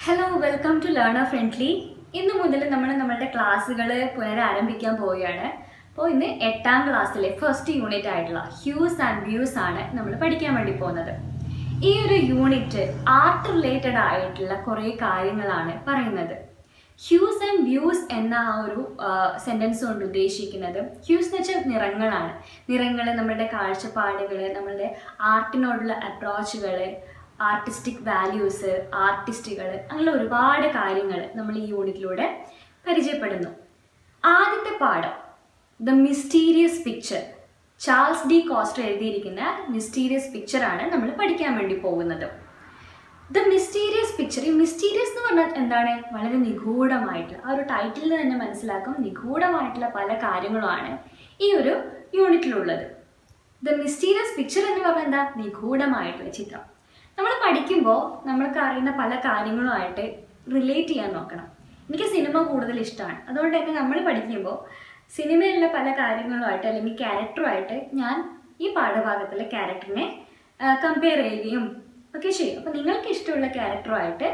Hello welcome to learner friendly. ഇന്ന് മുതൽ നമ്മൾ നമ്മളുടെ ക്ലാസ്സുകൾ പുനരാരംഭിക്കാൻ പോവുകയാണ്. അപ്പോൾ ഇന്ന് 8ാം ക്ലാസ്സിലെ ഫസ്റ്റ് യൂണിറ്റ് ആയിട്ടുള്ള ഹ്യൂസ് ആൻഡ് വ്യൂസ് ആണ് നമ്മൾ പഠിക്കാൻ വേണ്ടി പോകുന്നത്. ഈ ഒരു യൂണിറ്റ് ആർട്ട് റിലേറ്റഡ് ആയിട്ടുള്ള കുറേ കാര്യങ്ങളാണ് പറയുന്നത്. ഹ്യൂസ് ആൻഡ് വ്യൂസ് എന്ന ആ ഒരു സെൻറ്റൻസ് കൊണ്ട് ഉദ്ദേശിക്കുന്നത് ഹ്യൂസ് എന്ന് വെച്ചാൽ നിറങ്ങളാണ്. നിറങ്ങൾ നമ്മളുടെ കാഴ്ചപ്പാടുകൾ, നമ്മളുടെ ആർട്ടിനോടുള്ള അപ്രോച്ചുകൾ, ആർട്ടിസ്റ്റിക് വാല്യൂസ്, ആർട്ടിസ്റ്റുകൾ, അങ്ങനെ ഒരുപാട് കാര്യങ്ങൾ നമ്മൾ ഈ യൂണിറ്റിലൂടെ പരിചയപ്പെടുന്നു. ആദ്യത്തെ പാഠം the mysterious picture. Charles De coaster എഴുതിയിരിക്കുന്ന മിസ്റ്റീരിയസ് പിക്ചറാണ് നമ്മൾ പഠിക്കാൻ വേണ്ടി പോകുന്നത്. The mysterious picture. ഈ മിസ്റ്റീരിയസ് എന്ന് പറഞ്ഞാൽ എന്താണ്? വളരെ നിഗൂഢമായിട്ടുള്ള, ആ ഒരു ടൈറ്റിൽ നിന്ന് തന്നെ മനസ്സിലാക്കും, നിഗൂഢമായിട്ടുള്ള പല കാര്യങ്ങളുമാണ് ഈ ഒരു യൂണിറ്റിലുള്ളത്. ദ മിസ്റ്റീരിയസ് പിക്ചർ എന്ന് പറഞ്ഞാൽ എന്താ? നിഗൂഢമായിട്ടുള്ള ചിത്രം. നമ്മൾ പഠിക്കുമ്പോൾ നമ്മൾക്ക് അറിയുന്ന പല കാര്യങ്ങളുമായിട്ട് റിലേറ്റ് ചെയ്യാൻ നോക്കണം. എനിക്ക് സിനിമ കൂടുതൽ ഇഷ്ടമാണ്. അതുകൊണ്ട് തന്നെ നമ്മൾ പഠിക്കുമ്പോൾ സിനിമയിലുള്ള പല കാര്യങ്ങളുമായിട്ട് അല്ലെങ്കിൽ ക്യാരക്ടറുമായിട്ട് ഞാൻ ഈ പാഠഭാഗത്തിലെ ക്യാരക്ടറിനെ കമ്പയർ ചെയ്യുകയും ഒക്കെ ചെയ്യും. അപ്പോൾ നിങ്ങൾക്ക് ഇഷ്ടമുള്ള ക്യാരക്ടറുമായിട്ട്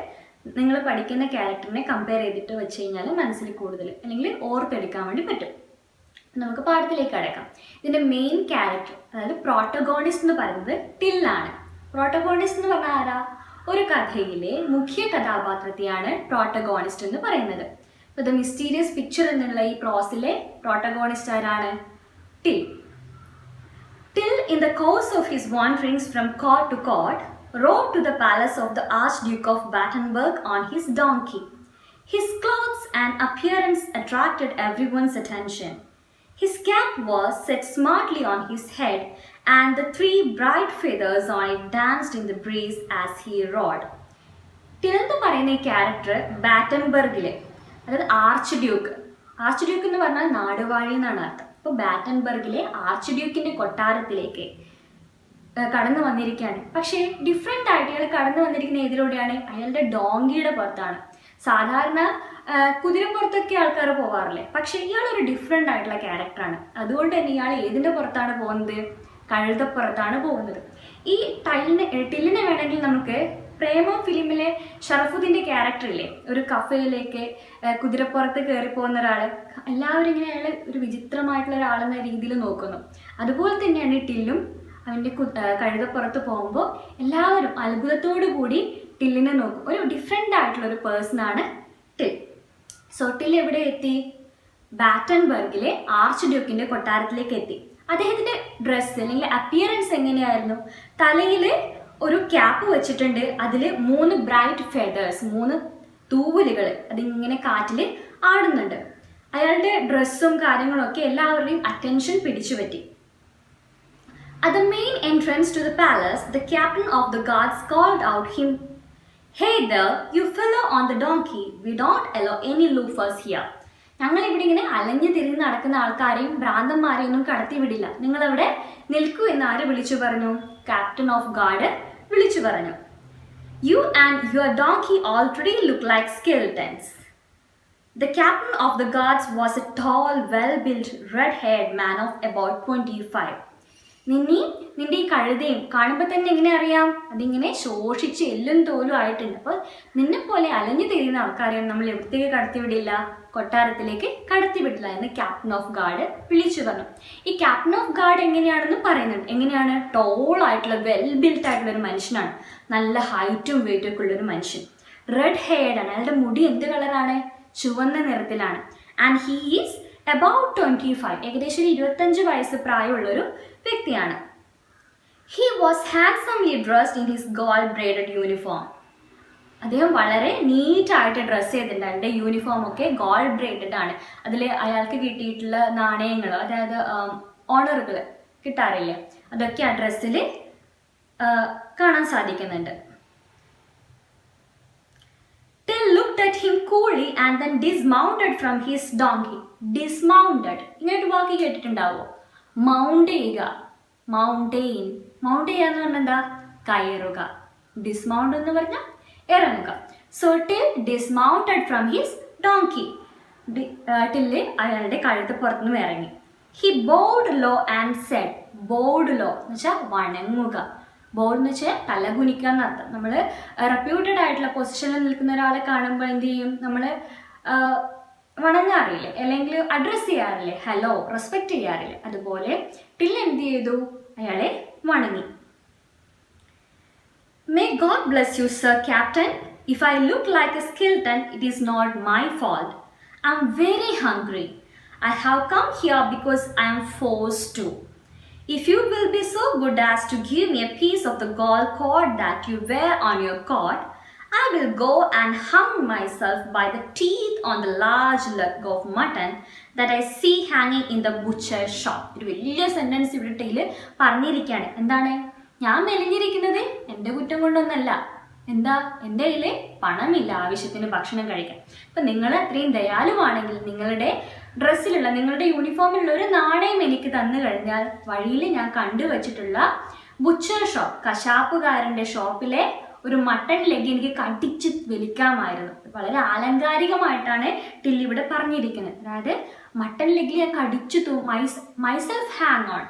നിങ്ങൾ പഠിക്കുന്ന ക്യാരക്ടറിനെ കമ്പയർ ചെയ്തിട്ട് വെച്ച് കഴിഞ്ഞാൽ മനസ്സിൽ കൂടുതൽ അല്ലെങ്കിൽ ഓർത്തെടുക്കാൻ വേണ്ടി പറ്റും. നമുക്ക് പാഠത്തിലേക്ക് കടക്കാം. ഇതിൻ്റെ മെയിൻ ക്യാരക്ടർ, അതായത് പ്രോട്ടഗോണിസ്റ്റ് എന്ന് പറയുന്നത് ടില്ലാണ്. പ്രോട്ടഗോണിസ്റ്റ് എന്ന് പറഞ്ഞാൽ ആരാ? ഒരു കഥയിലെ മുഖ്യ കഥാപാത്രത്തെയാണ് പ്രോട്ടഗോണിസ്റ്റ് എന്ന് പറയുന്നത്. അപ്പോൾ ദ മിസ്റ്റീരിയസ് പിക്ചർ എന്നുള്ള ഈ പ്രോസിലെ പ്രോട്ടഗോണിസ്റ്റ് ആരാണ്? Till. Till in the course of his wanderings from court to court rode to the palace of the Archduke of Battenberg on his donkey. His clothes and appearance attracted everyone's attention. His cap was set smartly on his head, and the 3 bright feathers on it danced in the breeze as he rode. Till എന്ന് പറയുന്ന ഈ character ബാറ്റൻബർഗിലെ, അതായത് arch Duke എന്ന് പറഞ്ഞാൽ നാടുവാഴി എന്നാണ് അർത്ഥം. അപ്പോൾ ബാറ്റൻബർഗിലെ arch ഡ്യൂക്കിൻ്റെ കൊട്ടാരത്തിലേക്ക് കടന്നു വന്നിരിക്കുകയാണ്. പക്ഷേ ഡിഫറെൻ്റ് ആയിട്ട് ഇയാൾ കടന്നു വന്നിരിക്കുന്ന ഏതിലൂടെയാണ്? അയാളുടെ ഡോങ്കിയുടെ പുറത്താണ്. സാധാരണ കുതിരപ്പുറത്തൊക്കെ ആൾക്കാർ പോകാറില്ലേ, പക്ഷേ ഇയാളൊരു ഡിഫറെൻ്റ് ആയിട്ടുള്ള ക്യാരക്ടറാണ്. അതുകൊണ്ട് തന്നെ ഇയാൾ ഏതിൻ്റെ പുറത്താണ് പോകുന്നത്? കഴുതപ്പുറത്താണ് പോകുന്നത്. ഈ ടില്ലിനെ വേണമെങ്കിൽ നമുക്ക് പ്രേമം ഫിലിമിലെ ഷറഫുദ്ദീൻ്റെ ക്യാരക്ടറില്ലേ, ഒരു കഫയിലേക്ക് കുതിരപ്പുറത്ത് കയറി പോകുന്ന ഒരാൾ, എല്ലാവരും ഇങ്ങനെ അയാൾ ഒരു വിചിത്രമായിട്ടുള്ള ഒരാളെന്ന രീതിയിൽ നോക്കുന്നു. അതുപോലെ തന്നെയാണ് ഈ ടില്ലും അവൻ്റെ കഴുതപ്പുറത്ത് പോകുമ്പോൾ എല്ലാവരും അത്ഭുതത്തോടു കൂടി ടില്ലിനെ നോക്കും. ഒരു ഡിഫറെൻ്റ് ആയിട്ടുള്ള ഒരു പേഴ്സണാണ് ടിൽ. സോ ടിൽ എവിടെ എത്തി? ബാറ്റൻബർഗിലെ ആർച്ച് ഡ്യൂക്കിൻ്റെ കൊട്ടാരത്തിലേക്ക് എത്തി. അദ്ദേഹത്തിൻ്റെ ഡ്രസ്സ് അല്ലെങ്കിൽ അപ്പിയറൻസ് എങ്ങനെയായിരുന്നു? തലയിൽ ഒരു ക്യാപ്പ് വെച്ചിട്ടുണ്ട്, അതിൽ 3 ബ്രൈറ്റ് ഫെദേഴ്സ്, 3 തൂവലുകൾ അതിങ്ങനെ കാറ്റിൽ ആടുന്നുണ്ട്. അയാളുടെ ഡ്രസ്സും കാര്യങ്ങളൊക്കെ എല്ലാവരുടെയും അറ്റൻഷൻ പിടിച്ചു പറ്റി. At the main entrance to the palace, the captain of the guards called out him, "Hey there, you fellow on the donkey, we don't allow any loafers here." ഞങ്ങൾ ഇവിടെ ഇങ്ങനെ അലഞ്ഞു തിരിഞ്ഞ് നടക്കുന്ന ആൾക്കാരെയും ഭ്രാന്തന്മാരെയും ഒന്നും കടത്തി വിടില്ല. നിങ്ങളവിടെ നിൽക്കൂ എന്ന് ആര് വിളിച്ചു പറഞ്ഞു? ക്യാപ്റ്റൻ ഓഫ് ഗാർഡ് വിളിച്ചു പറഞ്ഞു. "You and your donkey already look like skeletons." The captain of the guards was a tall, well-built, red-haired man of about 25. നിന്റെ ഈ കഴുതയും കാണുമ്പോൾ തന്നെ എങ്ങനെ അറിയാം? അതിങ്ങനെ ശോഷിച്ച് എല്ലും തോലും ആയിട്ടുണ്ട്. അപ്പോൾ നിന്നെ പോലെ അലഞ്ഞു തിരിയുന്ന ആൾക്കാരെയും നമ്മൾ എവിടത്തേക്ക് കടത്തിവിടില്ല? കൊട്ടാരത്തിലേക്ക് കടത്തിവിടില്ല എന്ന് ക്യാപ്റ്റൻ ഓഫ് ഗാർഡ് വിളിച്ചു പറഞ്ഞു. ഈ ക്യാപ്റ്റൻ ഓഫ് ഗാർഡ് എങ്ങനെയാണെന്ന് പറയുന്നുണ്ട്. എങ്ങനെയാണ്? ടോൾ ആയിട്ടുള്ള, വെൽ ബിൽറ്റ് ആയിട്ടുള്ള ഒരു മനുഷ്യനാണ്. നല്ല ഹൈറ്റും വെയിറ്റും ഒക്കെ ഉള്ളൊരു മനുഷ്യൻ. റെഡ് ഹെയർഡ് ആണ്. അയാളുടെ മുടി എന്ത് കളറാണ്? ചുവന്ന നിറത്തിലാണ്. ആൻഡ് ഹീ ഈസ് about 25, ഏകദേശം 25 വയസ്സ് പ്രായമുള്ളൊരു വ്യക്തിയാണ്. He was handsomely dressed in his gold braided uniform. അദ്ദേഹം വളരെ നീറ്റായിട്ട് ഡ്രസ്സ് ചെയ്തിട്ടുണ്ട്. അയാളുടെ യൂണിഫോം ഒക്കെ ഗോൾഡ് ബ്രേഡഡ് ആണ്. അതിൽ അയാൾക്ക് കിട്ടിയിട്ടുള്ള നാണയങ്ങൾ, അതായത് ഓണറുകൾ കിട്ടാറില്ല, അതൊക്കെ ആ ഡ്രസ്സിൽ കാണാൻ സാധിക്കുന്നുണ്ട്. Till looked at him coolly and then dismounted from his donkey. Dismounted, ഇങ്ങനൊരു വാക്ക് കേട്ടിട്ടുണ്ടാവോ? മൗണ്ട് ചെയ്യുക, മൗണ്ടെയിൻ. മൗണ്ട് ചെയ്യുക എന്ന് പറഞ്ഞാൽ എന്താ? കയറുക. ഡിസ്മൗണ്ട് എന്ന് പറഞ്ഞാൽ ഇറങ്ങുക. So Till dismounted from his donkey. Till അയാളുടെ കഴുത്ത് പുറത്തുനിന്ന് ഇറങ്ങി. He bowed low and said. Bowed low എന്ന് വെച്ചാൽ വണങ്ങുക. ബോഡ് എന്ന് വെച്ചാൽ തലകുനിക്കുക എന്നർത്ഥം. നമ്മൾ റെപ്യൂട്ടഡ് ആയിട്ടുള്ള പൊസിഷനിൽ നിൽക്കുന്ന ഒരാളെ കാണുമ്പോൾ എന്ത് ചെയ്യും, നമ്മൾ വണങ്ങാറില്ലേ, അല്ലെങ്കിൽ അഡ്രസ്സ് ചെയ്യാറില്ലേ, ഹലോ, റെസ്പെക്റ്റ് ചെയ്യാറില്ലേ, അതുപോലെ ടിൽ എന്ത് ചെയ്തു, അയാളെ വണങ്ങി. May God bless you, Sir Captain. If I look like a skeleton, it is not my fault. I'm very hungry. I have come here because I am forced to. If you will be so good as to give me a piece of the gold cord that you wear on your coat, I will go and hang myself by the teeth on the large leg of mutton that I see hanging in the butcher shop. ഒരു വലിയ sentence ഇവിടെ tile പറഞ്ഞിരിക്കുകയാണ്. എന്താണ്, ഞാൻ മെലിഞ്ഞിരിക്കുന്നത് എൻ്റെ കുറ്റം കൊണ്ടൊന്നല്ല, എന്താ, എൻ്റെ കയ്യിൽ പണമില്ല ആവശ്യത്തിന് ഭക്ഷണം കഴിക്കാൻ. അപ്പം നിങ്ങൾ അത്രയും ദയാലുവാണെങ്കിൽ നിങ്ങളുടെ ഡ്രസ്സിലുള്ള, നിങ്ങളുടെ യൂണിഫോമിലുള്ള ഒരു നാണയം എനിക്ക് തന്നു കഴിഞ്ഞാൽ വഴിയിൽ ഞാൻ കണ്ടുവച്ചിട്ടുള്ള ബുച്ചർ ഷോപ്പ്, കശാപ്പുകാരൻ്റെ ഷോപ്പിലെ ഒരു മട്ടൺ ലെഗ് എനിക്ക് കടിച്ച് വലിക്കാമായിരുന്നു. വളരെ ആലങ്കാരികമായിട്ടാണ് ടിൽ ഇവിടെ പറഞ്ഞിരിക്കുന്നത്. അതായത് മട്ടൺ ലെഗിൽ ഞാൻ കടിച്ചു മൈസെൽഫ് ഹാങ് ഓൺ,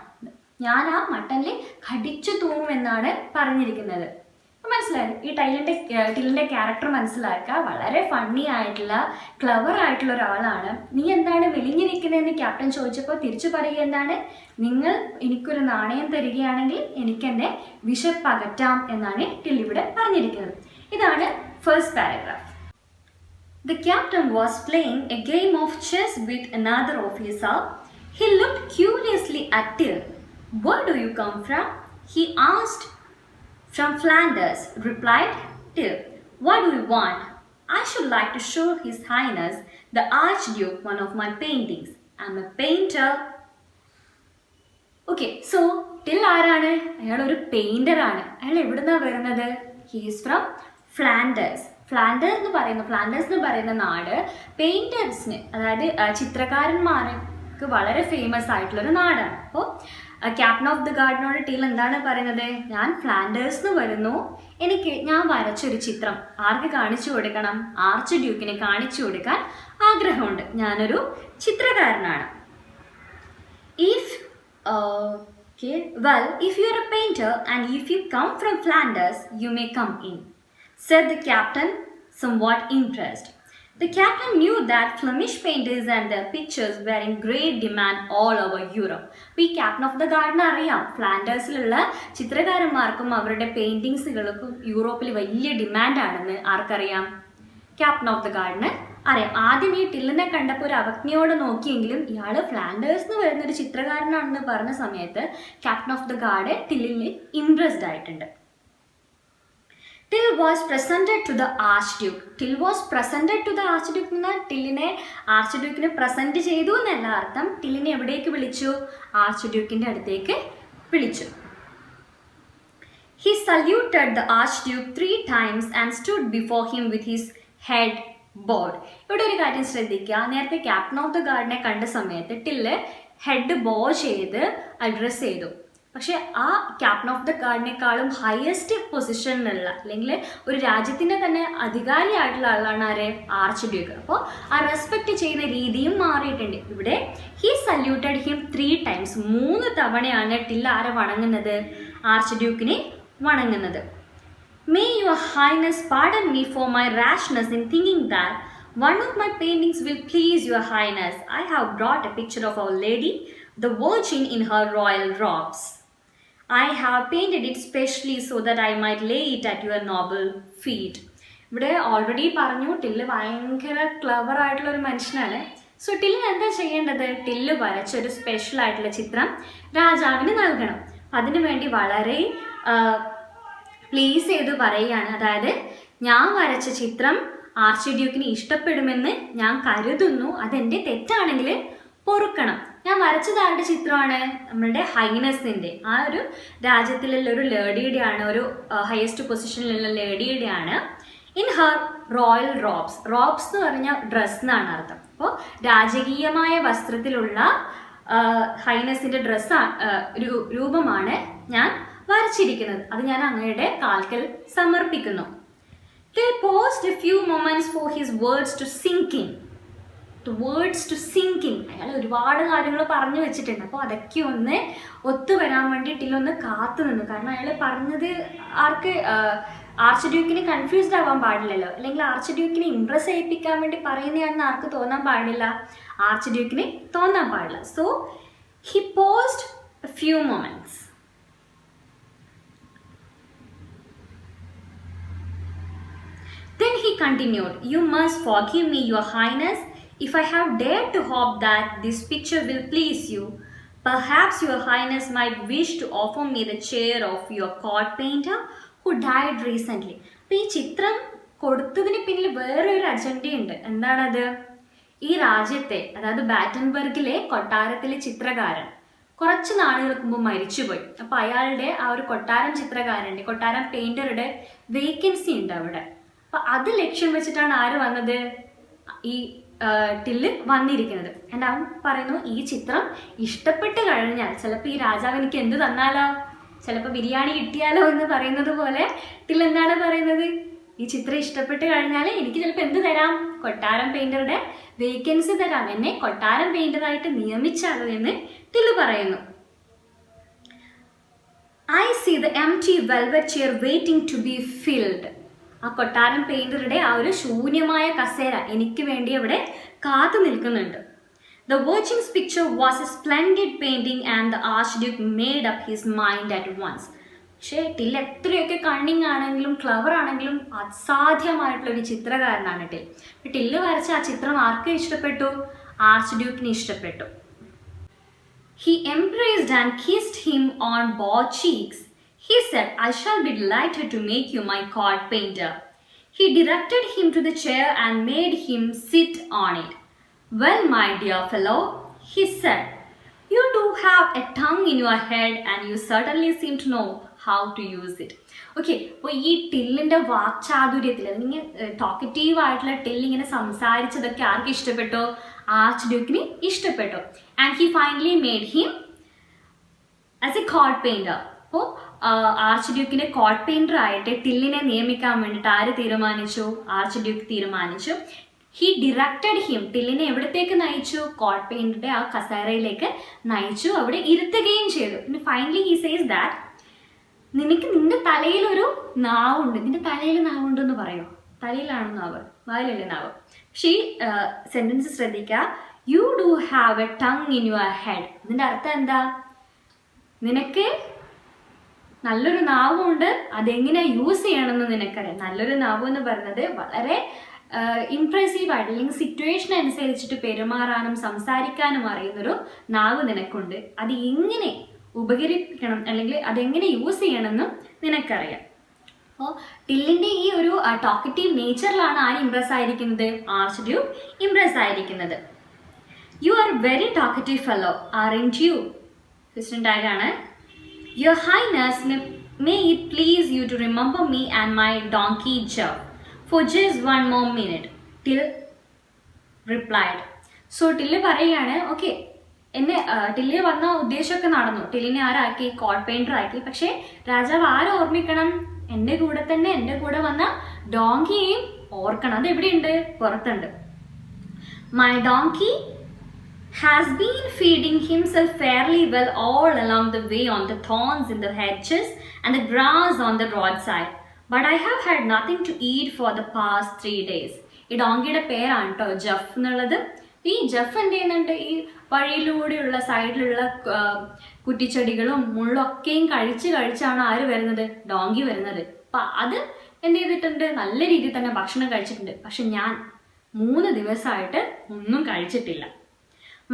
ഞാൻ ആ മട്ടനിൽ കടിച്ചു തൂങ്ങുമെന്നാണ് പറഞ്ഞിരിക്കുന്നത്. മനസ്സിലായി? ഈ ടില്ലിൻ്റെ ക്യാരക്ടർ മനസ്സിലാക്കുക. വളരെ ഫണ്ണി ആയിട്ടുള്ള, ക്ലവർ ആയിട്ടുള്ള ഒരാളാണ്. നീ എന്താണ് മെലിഞ്ഞിരിക്കുന്നതെന്ന് ക്യാപ്റ്റൻ ചോദിച്ചപ്പോൾ തിരിച്ചു പറയുക എന്താണ്, നിങ്ങൾ എനിക്കൊരു നാണയം തരികയാണെങ്കിൽ എനിക്കെൻ്റെ വിശപ്പകറ്റാം എന്നാണ് ടിൽ ഇവിടെ പറഞ്ഞിരിക്കുന്നത്. ഇതാണ് first paragraph. The captain was playing a game of chess with another officer. He looked curiously at Till. Where do you come from? He asked. From Flanders, replied Till. What do you want? I should like to show His Highness the Archduke one of my paintings. I'm a painter. Okay, so Till ആരാണ്? അയാൾ ഒരു painter ആണ്. അയാൾ എവിടുന്നാണ് വരുന്നത്? He is from Flanders. Flanders എന്ന് പറയുന്ന നാട് പെയിന്റേഴ്സിന്, അതായത് ചിത്രകാരന്മാർക്ക് വളരെ ഫേമസ് ആയിട്ടുള്ളൊരു നാടാണ്. അപ്പോൾ ക്യാപ്റ്റൻ ഓഫ് ദി ഗാർഡിനോട് ടിൽ എന്താണ് പറയുന്നത്? ഞാൻ ഫ്ലാൻഡേഴ്സിന് വരുന്നു, ഞാൻ വരച്ചൊരു ചിത്രം ആർക്ക് കാണിച്ചു കൊടുക്കണം? ആർച്ച് ഡ്യൂക്കിനെ കാണിച്ചു കൊടുക്കാൻ ആഗ്രഹമുണ്ട്, ഞാനൊരു ചിത്രകാരനാണ്. If you are a painter and if you come from Flanders, you may come in, said the captain, somewhat impressed. The captain knew that Flemish painters and their pictures were in great demand all over Europe. അപ്പോൾ ഈ captain of the ഗാർഡിന് അറിയാം ഫ്ലാൻഡേഴ്സിലുള്ള ചിത്രകാരന്മാർക്കും അവരുടെ പെയിൻറ്റിങ്സുകൾക്കും യൂറോപ്പിൽ വലിയ ഡിമാൻഡാണെന്ന് ആർക്കറിയാം? Captain of the ഗാർഡിന് അറിയാം. ആദ്യം ഈ ടില്ലിനെ കണ്ടപ്പോൾ ഒരു അവജ്ഞയോടെ നോക്കിയെങ്കിലും ഇയാൾ ഫ്ലാൻഡേഴ്സിന് വരുന്നൊരു ചിത്രകാരനാണെന്ന് പറഞ്ഞ സമയത്ത് ക്യാപ്റ്റൻ ഓഫ് ദ ഗാർഡ് ടില്ലിൽ ഇംപ്രസ്ഡ് ആയിട്ടുണ്ട്. Till was presented to the Archduke. Till was presented to the Archduke എന്നാൽ ടില്ലിനെ ആർച്ച്ഡ്യൂക്കിന് പ്രസന്റ് ചെയ്തു എന്നല്ല അർത്ഥം. ടില്ലിനെ എവിടേക്ക് വിളിച്ചു? ആർച്ച്ഡ്യൂക്കിൻ്റെ അടുത്തേക്ക് വിളിച്ചു. He saluted the Archduke 3 times and stood before him with his head bowed. ഇവിടെ ഒരു കാര്യം ശ്രദ്ധിക്കുക. നേരത്തെ ക്യാപ്റ്റൻ ഓഫ് ദ ഗാർഡിനെ കണ്ട സമയത്ത് ടില്ല് ഹെഡ് ബോ ചെയ്ത് അഡ്രസ്സ് ചെയ്തു. പക്ഷെ ആ ക്യാപ്റ്റൻ ഓഫ് ദ ഗാർഡിനേക്കാളും ഹയസ്റ്റ് പൊസിഷനിലുള്ള, അല്ലെങ്കിൽ ഒരു രാജ്യത്തിൻ്റെ തന്നെ അധികാരിയായിട്ടുള്ള ആളാണ് ആരെ? Arch Duke. അപ്പോൾ ആ റെസ്പെക്റ്റ് ചെയ്യുന്ന രീതിയും മാറിയിട്ടുണ്ട്. ഇവിടെ ഹി സല്യൂട്ടഡ് ഹിം 3 times, 3 തവണയാണ് ടിൽ ആരെ വണങ്ങുന്നത്? Arch ഡ്യൂക്കിനെ വണങ്ങുന്നത്. May your highness pardon me for my rashness in thinking that one of my paintings will please your highness. I have brought a picture of Our Lady, the Virgin in her royal robes. I have painted it specially so that I might lay it at your noble feet. ഇവിടെ already പറഞ്ഞു till ഭയങ്കര clever ആയിട്ടുള്ള ഒരു മനുഷ്യനാണ്. So ടില്ലിന് എന്താ ചെയ്യേണ്ടത്? Till വരച്ചൊരു special ആയിട്ടുള്ള ചിത്രം രാജാവിന് നൽകണം. അതിനു വേണ്ടി വളരെ പ്ലീസ് ചെയ്ത് പറയുകയാണ്. അതായത് ഞാൻ വരച്ച ചിത്രം ആർച്ച് ഡ്യൂക്കിന് ഇഷ്ടപ്പെടുമെന്ന് ഞാൻ കരുതുന്നു, അതെൻ്റെ തെറ്റാണെങ്കിൽ പൊറുക്കണം. ഞാൻ വരച്ചതാരുടെ ചിത്രമാണ്? നമ്മളുടെ ഹൈനസിൻ്റെ, ആ ഒരു രാജ്യത്തിലുള്ള ഒരു ലേഡിയുടെയാണ്, ഒരു ഹയസ്റ്റ് പൊസിഷനിലുള്ള ലേഡിയുടെയാണ്. In her royal robes. Robes എന്ന് പറഞ്ഞാൽ ഡ്രസ് എന്നാണ് അർത്ഥം. അപ്പോൾ രാജകീയമായ വസ്ത്രത്തിലുള്ള ഹൈനസിൻ്റെ രൂപമാണ് ഞാൻ വരച്ചിരിക്കുന്നത്. അത് ഞാൻ അങ്ങയുടെ കാൽക്കൽ സമർപ്പിക്കുന്നു. Till paused a few moments for his words to sink in. Towards to sinking. അയാൾ ഒരുപാട് കാര്യങ്ങൾ പറഞ്ഞു വെച്ചിട്ടുണ്ട്. അപ്പോൾ അതൊക്കെ ഒന്ന് ഒത്തുവരാൻ വേണ്ടിയിട്ടില്ലൊന്ന് കാത്തു നിന്നു. കാരണം അയാൾ പറഞ്ഞത് ആർച്ച് ഡ്യൂക്കിന് കൺഫ്യൂസ്ഡ് ആവാൻ പാടില്ലല്ലോ, അല്ലെങ്കിൽ ആർച്ച് ഡ്യൂക്കിനെ ഇംപ്രസ് ചെയ്യിപ്പിക്കാൻ വേണ്ടി പറയുന്നതാണെന്ന് ആർക്ക് തോന്നാൻ പാടില്ല, ആർച്ച് ഡ്യൂക്കിന് തോന്നാൻ പാടില്ല. So he posed A few moments. Then he continued, "You must forgive me, Your Highness, if I have dared to hope that this picture will please you. Perhaps Your Highness might wish to offer me the chair of your court painter who died recently." അപ്പോൾ ഈ ചിത്രം കൊടുത്തതിന് പിന്നിൽ വേറൊരു അജണ്ടയുണ്ട്. എന്താണത്? ഈ രാജ്യത്തെ, അതായത് ബാറ്റൻബർഗിലെ കൊട്ടാരത്തിലെ ചിത്രകാരൻ കുറച്ച് നാളുകൾക്ക് മുമ്പ് മരിച്ചുപോയി. അപ്പോൾ അയാളുടെ ആ ഒരു കൊട്ടാരം ചിത്രകാരൻ്റെ, കൊട്ടാരം പെയിൻറ്ററുടെ വേക്കൻസി ഉണ്ട് അവിടെ. അപ്പം അത് ലക്ഷ്യം വെച്ചിട്ടാണ് ആര് വന്നത്? ഈ ടില്ല് വന്നിരിക്കുന്നത്. എൻ്റെ അവൻ പറയുന്നു, ഈ ചിത്രം ഇഷ്ടപ്പെട്ട് കഴിഞ്ഞാൽ ചിലപ്പോൾ ഈ രാജാവ് എനിക്ക് എന്ത് തന്നാലോ, ചിലപ്പോൾ ബിരിയാണി കിട്ടിയാലോ എന്ന് പറയുന്നത് പോലെ ടില്ല് എന്താണ് പറയുന്നത്? ഈ ചിത്രം ഇഷ്ടപ്പെട്ട് കഴിഞ്ഞാൽ എനിക്ക് ചിലപ്പോൾ എന്ത് തരാം? കൊട്ടാരം പെയിൻറ്ററുടെ വേക്കൻസി തരാം, എന്നെ കൊട്ടാരം പെയിൻറ്ററായിട്ട് നിയമിച്ചാലോ എന്ന് ടില്ല് പറയുന്നു. I see the empty velvet chair waiting to be filled. ആ കൊട്ടാരം പെയിൻറ്ററുടെ ആ ഒരു ശൂന്യമായ കസേര എനിക്ക് വേണ്ടി അവിടെ കാത്തു നിൽക്കുന്നുണ്ട്. The Virgin's picture was a splendid painting and the Archduke made up his mind at once. പക്ഷേ ടിൽ എത്രയൊക്കെ കണ്ണിങ് ആണെങ്കിലും ക്ലവർ ആണെങ്കിലും അസാധ്യമായിട്ടുള്ള ഒരു ചിത്രകാരനാണ് ടിൽ. ടില്ല് വരച്ച ആ ചിത്രം ആർക്ക് ഇഷ്ടപ്പെട്ടു? ആർച്ച് ഡ്യൂക്കിന് ഇഷ്ടപ്പെട്ടു. He embraced and kissed him on both cheeks. He said, "I shall be delighted to make you my court painter." He directed him to the chair and made him sit on it. "Well, my dear fellow," he said, "you do have a tongue in your head and you certainly seem to know how to use it." Okay, അപ്പോൾ ഈ ടില്ലിൻ്റെ വാക്ചാതുര്യത്തിൽ, അല്ലെങ്കിൽ talkative ആയിട്ടുള്ള till ഇങ്ങനെ സംസാരിച്ചതൊക്കെ ആർക്ക് ഇഷ്ടപ്പെട്ടു? Arch ഡ്യൂക്കിന് ഇഷ്ടപ്പെട്ടു. And he finally made him as A court painter. അപ്പോൾ arch ഡ്യൂക്കിൻ്റെ court painter ആയിട്ട് ടില്ലിനെ നിയമിക്കാൻ വേണ്ടിയിട്ട് ആര് തീരുമാനിച്ചു? ആർച്ച് ഡ്യൂക്ക് തീരുമാനിച്ചു. ഹി ഡിറക്റ്റഡ് ഹിം, ടില്ലിനെ എവിടത്തേക്ക് നയിച്ചു? കോർട്ട് പെയിൻറ്ററുടെ ആ കസേരയിലേക്ക് നയിച്ചു, അവിടെ ഇരുത്തുകയും ചെയ്തു. പിന്നെ ഫൈനലി ഹി സേസ് ദാറ്റ്, നിന്റെ തലയിലൊരു നാവുണ്ട്, നിന്റെ തലയിൽ നാവുണ്ടെന്ന് പറയോ? തലയിലാണ് നാവ്, വായിലല്ലേ നാവ്. പക്ഷേ ഈ സെൻറ്റൻസ് ശ്രദ്ധിക്കുക, you do have A tongue in your head. ഇതിൻ്റെ അർത്ഥം എന്താ? നിനക്ക് നല്ലൊരു നാവുണ്ട്, അതെങ്ങനെ യൂസ് ചെയ്യണമെന്ന് നിനക്കറിയാം. നല്ലൊരു നാവ് എന്ന് പറയുന്നത് വളരെ ഇംപ്രസീവായിട്ട്, അല്ലെങ്കിൽ സിറ്റുവേഷൻ അനുസരിച്ചിട്ട് പെരുമാറാനും സംസാരിക്കാനും അറിയുന്നൊരു നാവ് നിനക്കുണ്ട്. അത് എങ്ങനെ ഉപകരിക്കണം, അല്ലെങ്കിൽ അതെങ്ങനെ യൂസ് ചെയ്യണമെന്നും നിനക്കറിയാം. അപ്പോൾ ടില്ലിൻ്റെ ഈ ഒരു ടോക്കറ്റീവ് നേച്ചറിലാണ് ആര് ഇംപ്രസ് ആയിരിക്കുന്നത്? ആർച്ച് ഡ്യൂക്ക് ഇംപ്രസ് ആയിരിക്കുന്നത്. "You are very talkative fellow, aren't you?" Question ടാഗാണ്. "Your Highness, may it please you to remember me and my donkey Jeff for just one more minute," Till replied. So till പറയുകയാണ്, okay, എന്നെ till വന്ന ഉദ്ദേശമൊക്കെ നടന്നു. ടില്ലിനെ ആരാക്കി? Court painter ആക്കി. പക്ഷേ രാജാവ് ആരെ ഓർമ്മിക്കണം? എൻ്റെ കൂടെ തന്നെ, എൻ്റെ കൂടെ വന്ന ഡോങ്കിയെയും ഓർക്കണം. അത് എവിടെയുണ്ട്? പുറത്തുണ്ട്. "My donkey has been feeding himself fairly well all along the way on the thorns in the hedges and the grass on the roadside, but I have had nothing to eat for the past 3 days." ഈ ഡോങ്കിയുടെ പേരാണ് കേട്ടോ ജഫ് എന്നുള്ളത്. ഈ ജഫ് എന്ത് ചെയ്യുന്നുണ്ട്? ഈ വഴിയിലൂടെയുള്ള സൈഡിലുള്ള കുറ്റിച്ചെടികളും മുള്ളൊക്കെയും കഴിച്ചാണ് ആര് വരുന്നത്? ഡോങ്കി വരുന്നത്. അപ്പം അത് എന്ത് ചെയ്തിട്ടുണ്ട്? നല്ല രീതിയിൽ തന്നെ ഭക്ഷണം കഴിച്ചിട്ടുണ്ട്. പക്ഷെ ഞാൻ 3 ദിവസമായിട്ട് ഒന്നും കഴിച്ചിട്ടില്ല.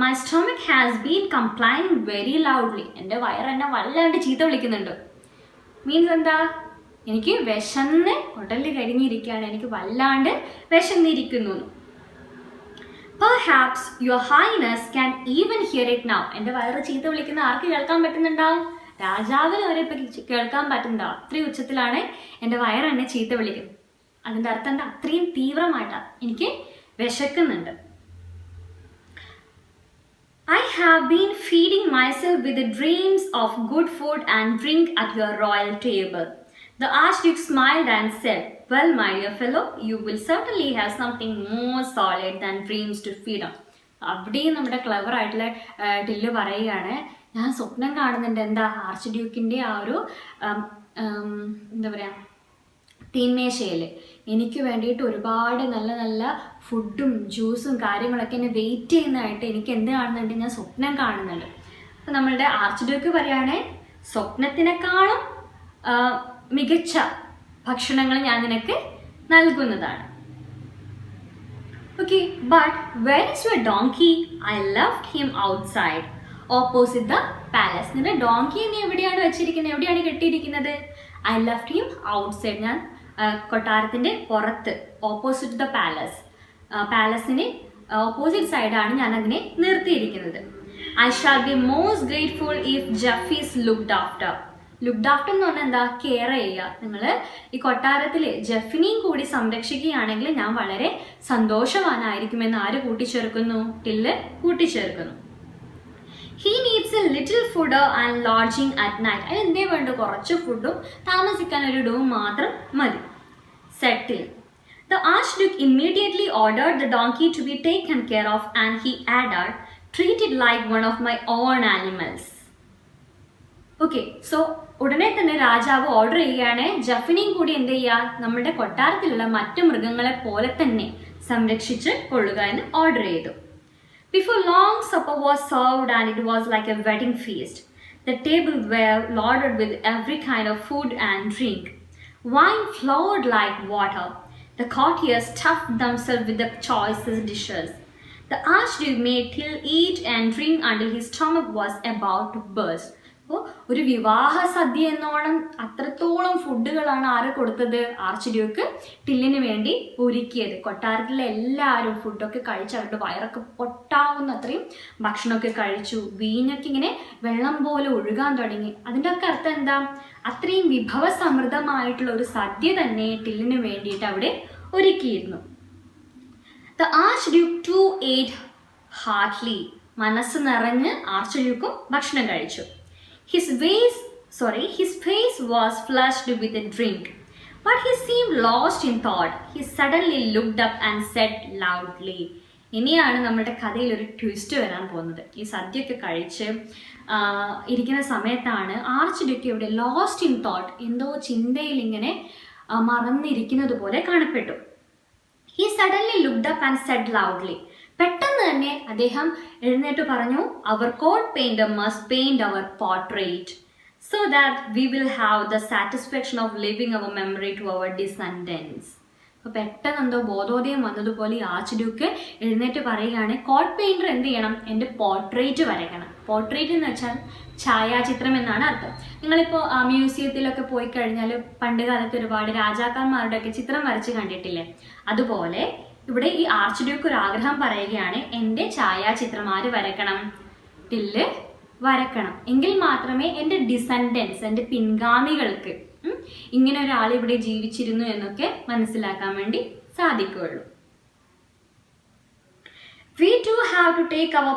"My stomach has been complaining very loudly." എൻ്റെ വയറ് എന്നെ വല്ലാണ്ട് ചീത്ത വിളിക്കുന്നുണ്ട്. മീൻസ് എന്താ? എനിക്ക് വിശന്ന് കുടലിൽ കരിഞ്ഞിരിക്കുകയാണ്, എനിക്ക് വല്ലാണ്ട് വിശന്നിരിക്കുന്നു. "Perhaps your highness can even hear it now." എൻ്റെ വയറ് ചീത്ത വിളിക്കുന്ന ആർക്ക് കേൾക്കാൻ പറ്റുന്നുണ്ടാവും? രാജാവിന് വരെ ഇപ്പം കേൾക്കാൻ പറ്റുന്നുണ്ടാവും. അത്രയും ഉച്ചത്തിലാണ് എൻ്റെ വയറ് എന്നെ ചീത്ത വിളിക്കുന്നത്. അതിൻ്റെ അർത്ഥം എന്താ? അത്രയും തീവ്രമായിട്ടാണ് എനിക്ക് വിശക്കുന്നുണ്ട്. "I have been feeding myself with the dreams of good food and drink at your royal table. The Archduke smiled and said, "Well, my dear fellow, you will certainly have something more solid than dreams to feed on." അവിടെയും നമ്മുടെ clever ആയിട്ടുള്ള till പറയുകയാണ്, ഞാൻ സ്വപ്നം കാണുന്നുണ്ട് എന്താ, arch ഡ്യൂക്കിൻ്റെ ആ ഒരു എന്താ പറയുക തീന്മേശയിൽ എനിക്ക് വേണ്ടിയിട്ട് ഒരുപാട് നല്ല നല്ല ഫുഡും ജ്യൂസും കാര്യങ്ങളൊക്കെ എന്നെ വെയിറ്റ് ചെയ്യുന്നതായിട്ട് എനിക്ക് എന്ത് കാണുന്നുണ്ട്, ഞാൻ സ്വപ്നം കാണുന്നുണ്ട്. അപ്പം നമ്മളുടെ ആർച്ച് ഡ്യൂക്ക് പറയുകയാണെ, സ്വപ്നത്തിനേക്കാളും മികച്ച ഭക്ഷണങ്ങൾ ഞാൻ നിനക്ക് നൽകുന്നതാണ്. Okay, but where is your donkey? I left him outside opposite the palace. നിന്റെ ഡോങ്കി നീ എവിടെയാണ് വെച്ചിരിക്കുന്നത്, എവിടെയാണ് കെട്ടിയിരിക്കുന്നത്? ഐ ലെഫ്റ്റ് ഹിം ഔട്ട്സൈഡ്, ഞാൻ കൊട്ടാരത്തിൻ്റെ പുറത്ത്, ഓപ്പോസിറ്റ് ദ പാലസ്, പാലസിന് ഓപ്പോസിറ്റ് സൈഡാണ് ഞാൻ അതിനെ നിർത്തിയിരിക്കുന്നത്. I shall be most grateful if Jeff is looked after. Looked after എന്ന് പറഞ്ഞാൽ എന്താ, കെയർ ചെയ്യുക. നിങ്ങൾ ഈ കൊട്ടാരത്തിൽ ജെഫിനെയും കൂടി സംരക്ഷിക്കുകയാണെങ്കിൽ ഞാൻ വളരെ സന്തോഷവാനായിരിക്കുമെന്ന് ആര് കൂട്ടിച്ചേർക്കുന്നു? ടില്ല് കൂട്ടിച്ചേർക്കുന്നു. He needs A little food and lodging at night. അതിന് എന്തേ വേണ്ട, കുറച്ച് ഫുഡും താമസിക്കാൻ ഒരു ഇടവും മാത്രം മതി. സെറ്റിൽ. The Archduke immediately ordered the donkey to be taken care of, and he added, "Treat it like one of my own animals." Okay, so ഉടനെ തന്നെ രാജാവ് ഓർഡർ ചെയ്യുകയാണ്, ജെഫിനെയും കൂടി എന്ത് ചെയ്യുക, നമ്മുടെ കൊട്ടാരത്തിലുള്ള മറ്റു മൃഗങ്ങളെ പോലെ തന്നെ സംരക്ഷിച്ച് കൊള്ളുക എന്ന് ഓർഡർ ചെയ്തു. Before long, supper was served and it was like a wedding feast. The tables were loaded with every kind of food and drink. Wine flowed like water. The courtiers stuffed themselves with the choicest dishes. The Archduke made Till eat and drink until his stomach was about to burst. അപ്പോൾ ഒരു വിവാഹ സദ്യ എന്നോണം അത്രത്തോളം ഫുഡുകളാണ് ആര് കൊടുത്തത്? Arch Duke ടില്ലിന് വേണ്ടി ഒരുക്കിയത്. കൊട്ടാരത്തിലെ എല്ലാവരും ഫുഡൊക്കെ കഴിച്ച് അവരുടെ വയറൊക്കെ പൊട്ടാവുന്ന അത്രയും ഭക്ഷണമൊക്കെ കഴിച്ചു. വീഞ്ഞൊക്കെ ഇങ്ങനെ വെള്ളം പോലെ ഒഴുകാൻ തുടങ്ങി. അതിൻ്റെ ഒക്കെ അർത്ഥം എന്താ? അത്രയും വിഭവസമൃദ്ധമായിട്ടുള്ള ഒരു സദ്യ തന്നെ ടില്ലിന് വേണ്ടിയിട്ട് അവിടെ ഒരുക്കിയിരുന്നു. The Archduke too ate heartily. മനസ്സ് നിറഞ്ഞ് ആർച്ച് ഡ്യൂക്കും ഭക്ഷണം കഴിച്ചു. His face was flushed with a drink, but he seemed lost in thought. He suddenly looked up and said loudly. ഇനിയാണ് നമ്മുടെ കഥയിൽ ഒരു ട്വിസ്റ്റ് വരാൻ പോകുന്നത്. ഈ സദ്യയൊക്കെ കഴിച്ച് ഇരിക്കുന്ന സമയത്താണ് ആർച്ച് ഡ്യൂക്ക് ഇവിടെ ലോസ്റ്റ് ഇൻ തോട്ട്, എന്തോ ചിന്തയിൽ ഇങ്ങനെ മറന്നിരിക്കുന്നത് പോലെ കാണപ്പെട്ടു. He suddenly looked up and said loudly. പെട്ടെന്ന് തന്നെ അദ്ദേഹം എഴുന്നേറ്റ് പറഞ്ഞു, "Our court painter must paint our portrait so that we will have the satisfaction of leaving our memory to our descendants." അപ്പോൾ പെട്ടെന്ന് എന്തോ ബോധോദയം വന്നതുപോലെ ആർച്ച് ഡ്യൂക്ക് എഴുന്നേറ്റ് പറയുകയാണ്, കോട്ട് പെയിൻറ്റർ എന്ത് ചെയ്യണം, എൻ്റെ പോർട്രേറ്റ് വരയ്ക്കണം. പോർട്രേറ്റ് എന്ന് വെച്ചാൽ ഛായാചിത്രം എന്നാണ് അർത്ഥം. നിങ്ങളിപ്പോൾ മ്യൂസിയത്തിലൊക്കെ പോയി കഴിഞ്ഞാൽ പണ്ട് കാലത്ത് ഒരുപാട് രാജാക്കന്മാരുടെയൊക്കെ ചിത്രം വരച്ച് കണ്ടിട്ടില്ലേ? അതുപോലെ ഇവിടെ ഈ ആർച്ച് ഡ്യൂക്ക് ഒരു ആഗ്രഹം പറയുകയാണ്, എൻ്റെ ഛായാചിത്രം ആര് വരക്കണം? ടില്ല് വരക്കണം. എങ്കിൽ മാത്രമേ എൻ്റെ ഡിസെൻഡൻസ്, എൻ്റെ പിൻഗാമികൾക്ക് ഇങ്ങനെ ഒരാൾ ഇവിടെ ജീവിച്ചിരുന്നു എന്നൊക്കെ മനസ്സിലാക്കാൻ വേണ്ടി സാധിക്കുകയുള്ളൂ. We too have to take our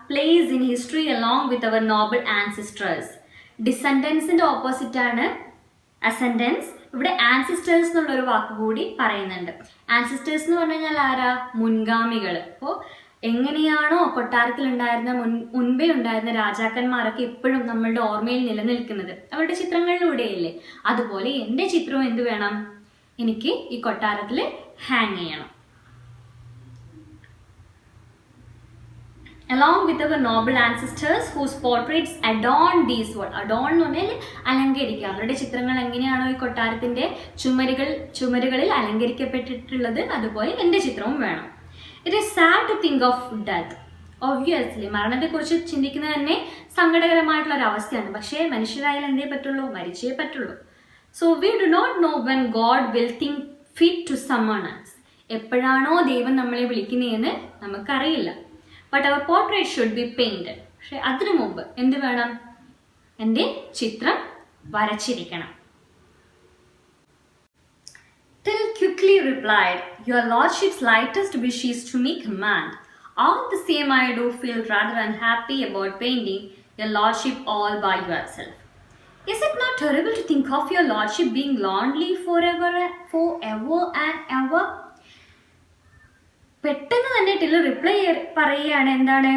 place in history along with our noble ancestors. ഡിസെൻഡൻസിൻ്റെ ഓപ്പോസിറ്റ് ആണ് അസെൻഡൻസ്. ഇവിടെ ആൻസിസ്റ്റേഴ്സ് എന്നുള്ളൊരു വാക്ക് കൂടി പറയുന്നുണ്ട്. ആൻസിസ്റ്റേഴ്സ് എന്ന് പറഞ്ഞു കഴിഞ്ഞാൽ ആരാ? മുൻഗാമികൾ. അപ്പോൾ എങ്ങനെയാണോ കൊട്ടാരത്തിൽ ഉണ്ടായിരുന്ന മുൻപേ ഉണ്ടായിരുന്ന രാജാക്കന്മാരൊക്കെ ഇപ്പോഴും നമ്മളുടെ ഓർമ്മയിൽ നിലനിൽക്കുന്നത് അവരുടെ ചിത്രങ്ങളിലൂടെയല്ലേ, അതുപോലെ എൻ്റെ ചിത്രവും എന്ത് വേണം, എനിക്ക് ഈ കൊട്ടാരത്തിൽ ഹാങ് ചെയ്യണം. Along with our noble ancestors whose portraits adorn these world. Adorn എന്ന് പറഞ്ഞാൽ അലങ്കരിക്കുക. അവരുടെ ചിത്രങ്ങൾ എങ്ങനെയാണോ ഈ കൊട്ടാരത്തിൻ്റെ ചുമരുകളിൽ അലങ്കരിക്കപ്പെട്ടിട്ടുള്ളത്, അതുപോലെ എൻ്റെ ചിത്രവും വേണം. It is sad to think of death. Obviously, മരണത്തെക്കുറിച്ച് ചിന്തിക്കുന്നത് തന്നെ സങ്കടകരമായിട്ടുള്ള ഒരു അവസ്ഥയാണ്. പക്ഷേ മനുഷ്യരായാൽ എന്തേ പറ്റുള്ളൂ, മരിച്ചേ പറ്റുള്ളൂ. So we do not know when God will think fit to summon us. എപ്പോഴാണോ ദൈവം നമ്മളെ വിളിക്കുന്നതെന്ന് നമുക്കറിയില്ല. But our portrait should be painted. പക്ഷെ അതിനു മുമ്പ് എന്ത് വേണം? എൻ്റെ ചിത്രം വരച്ചിരിക്കണം. Till quickly replied, "Your lordship's lightest wish is to me command. All the same, I do feel rather unhappy about painting your lordship all by yourself." Is it not terrible to think of your lordship being lonely forever and ever? പെട്ടെന്ന് തന്നെ Tillu reply പറയുകയാണ്, എന്താണ്,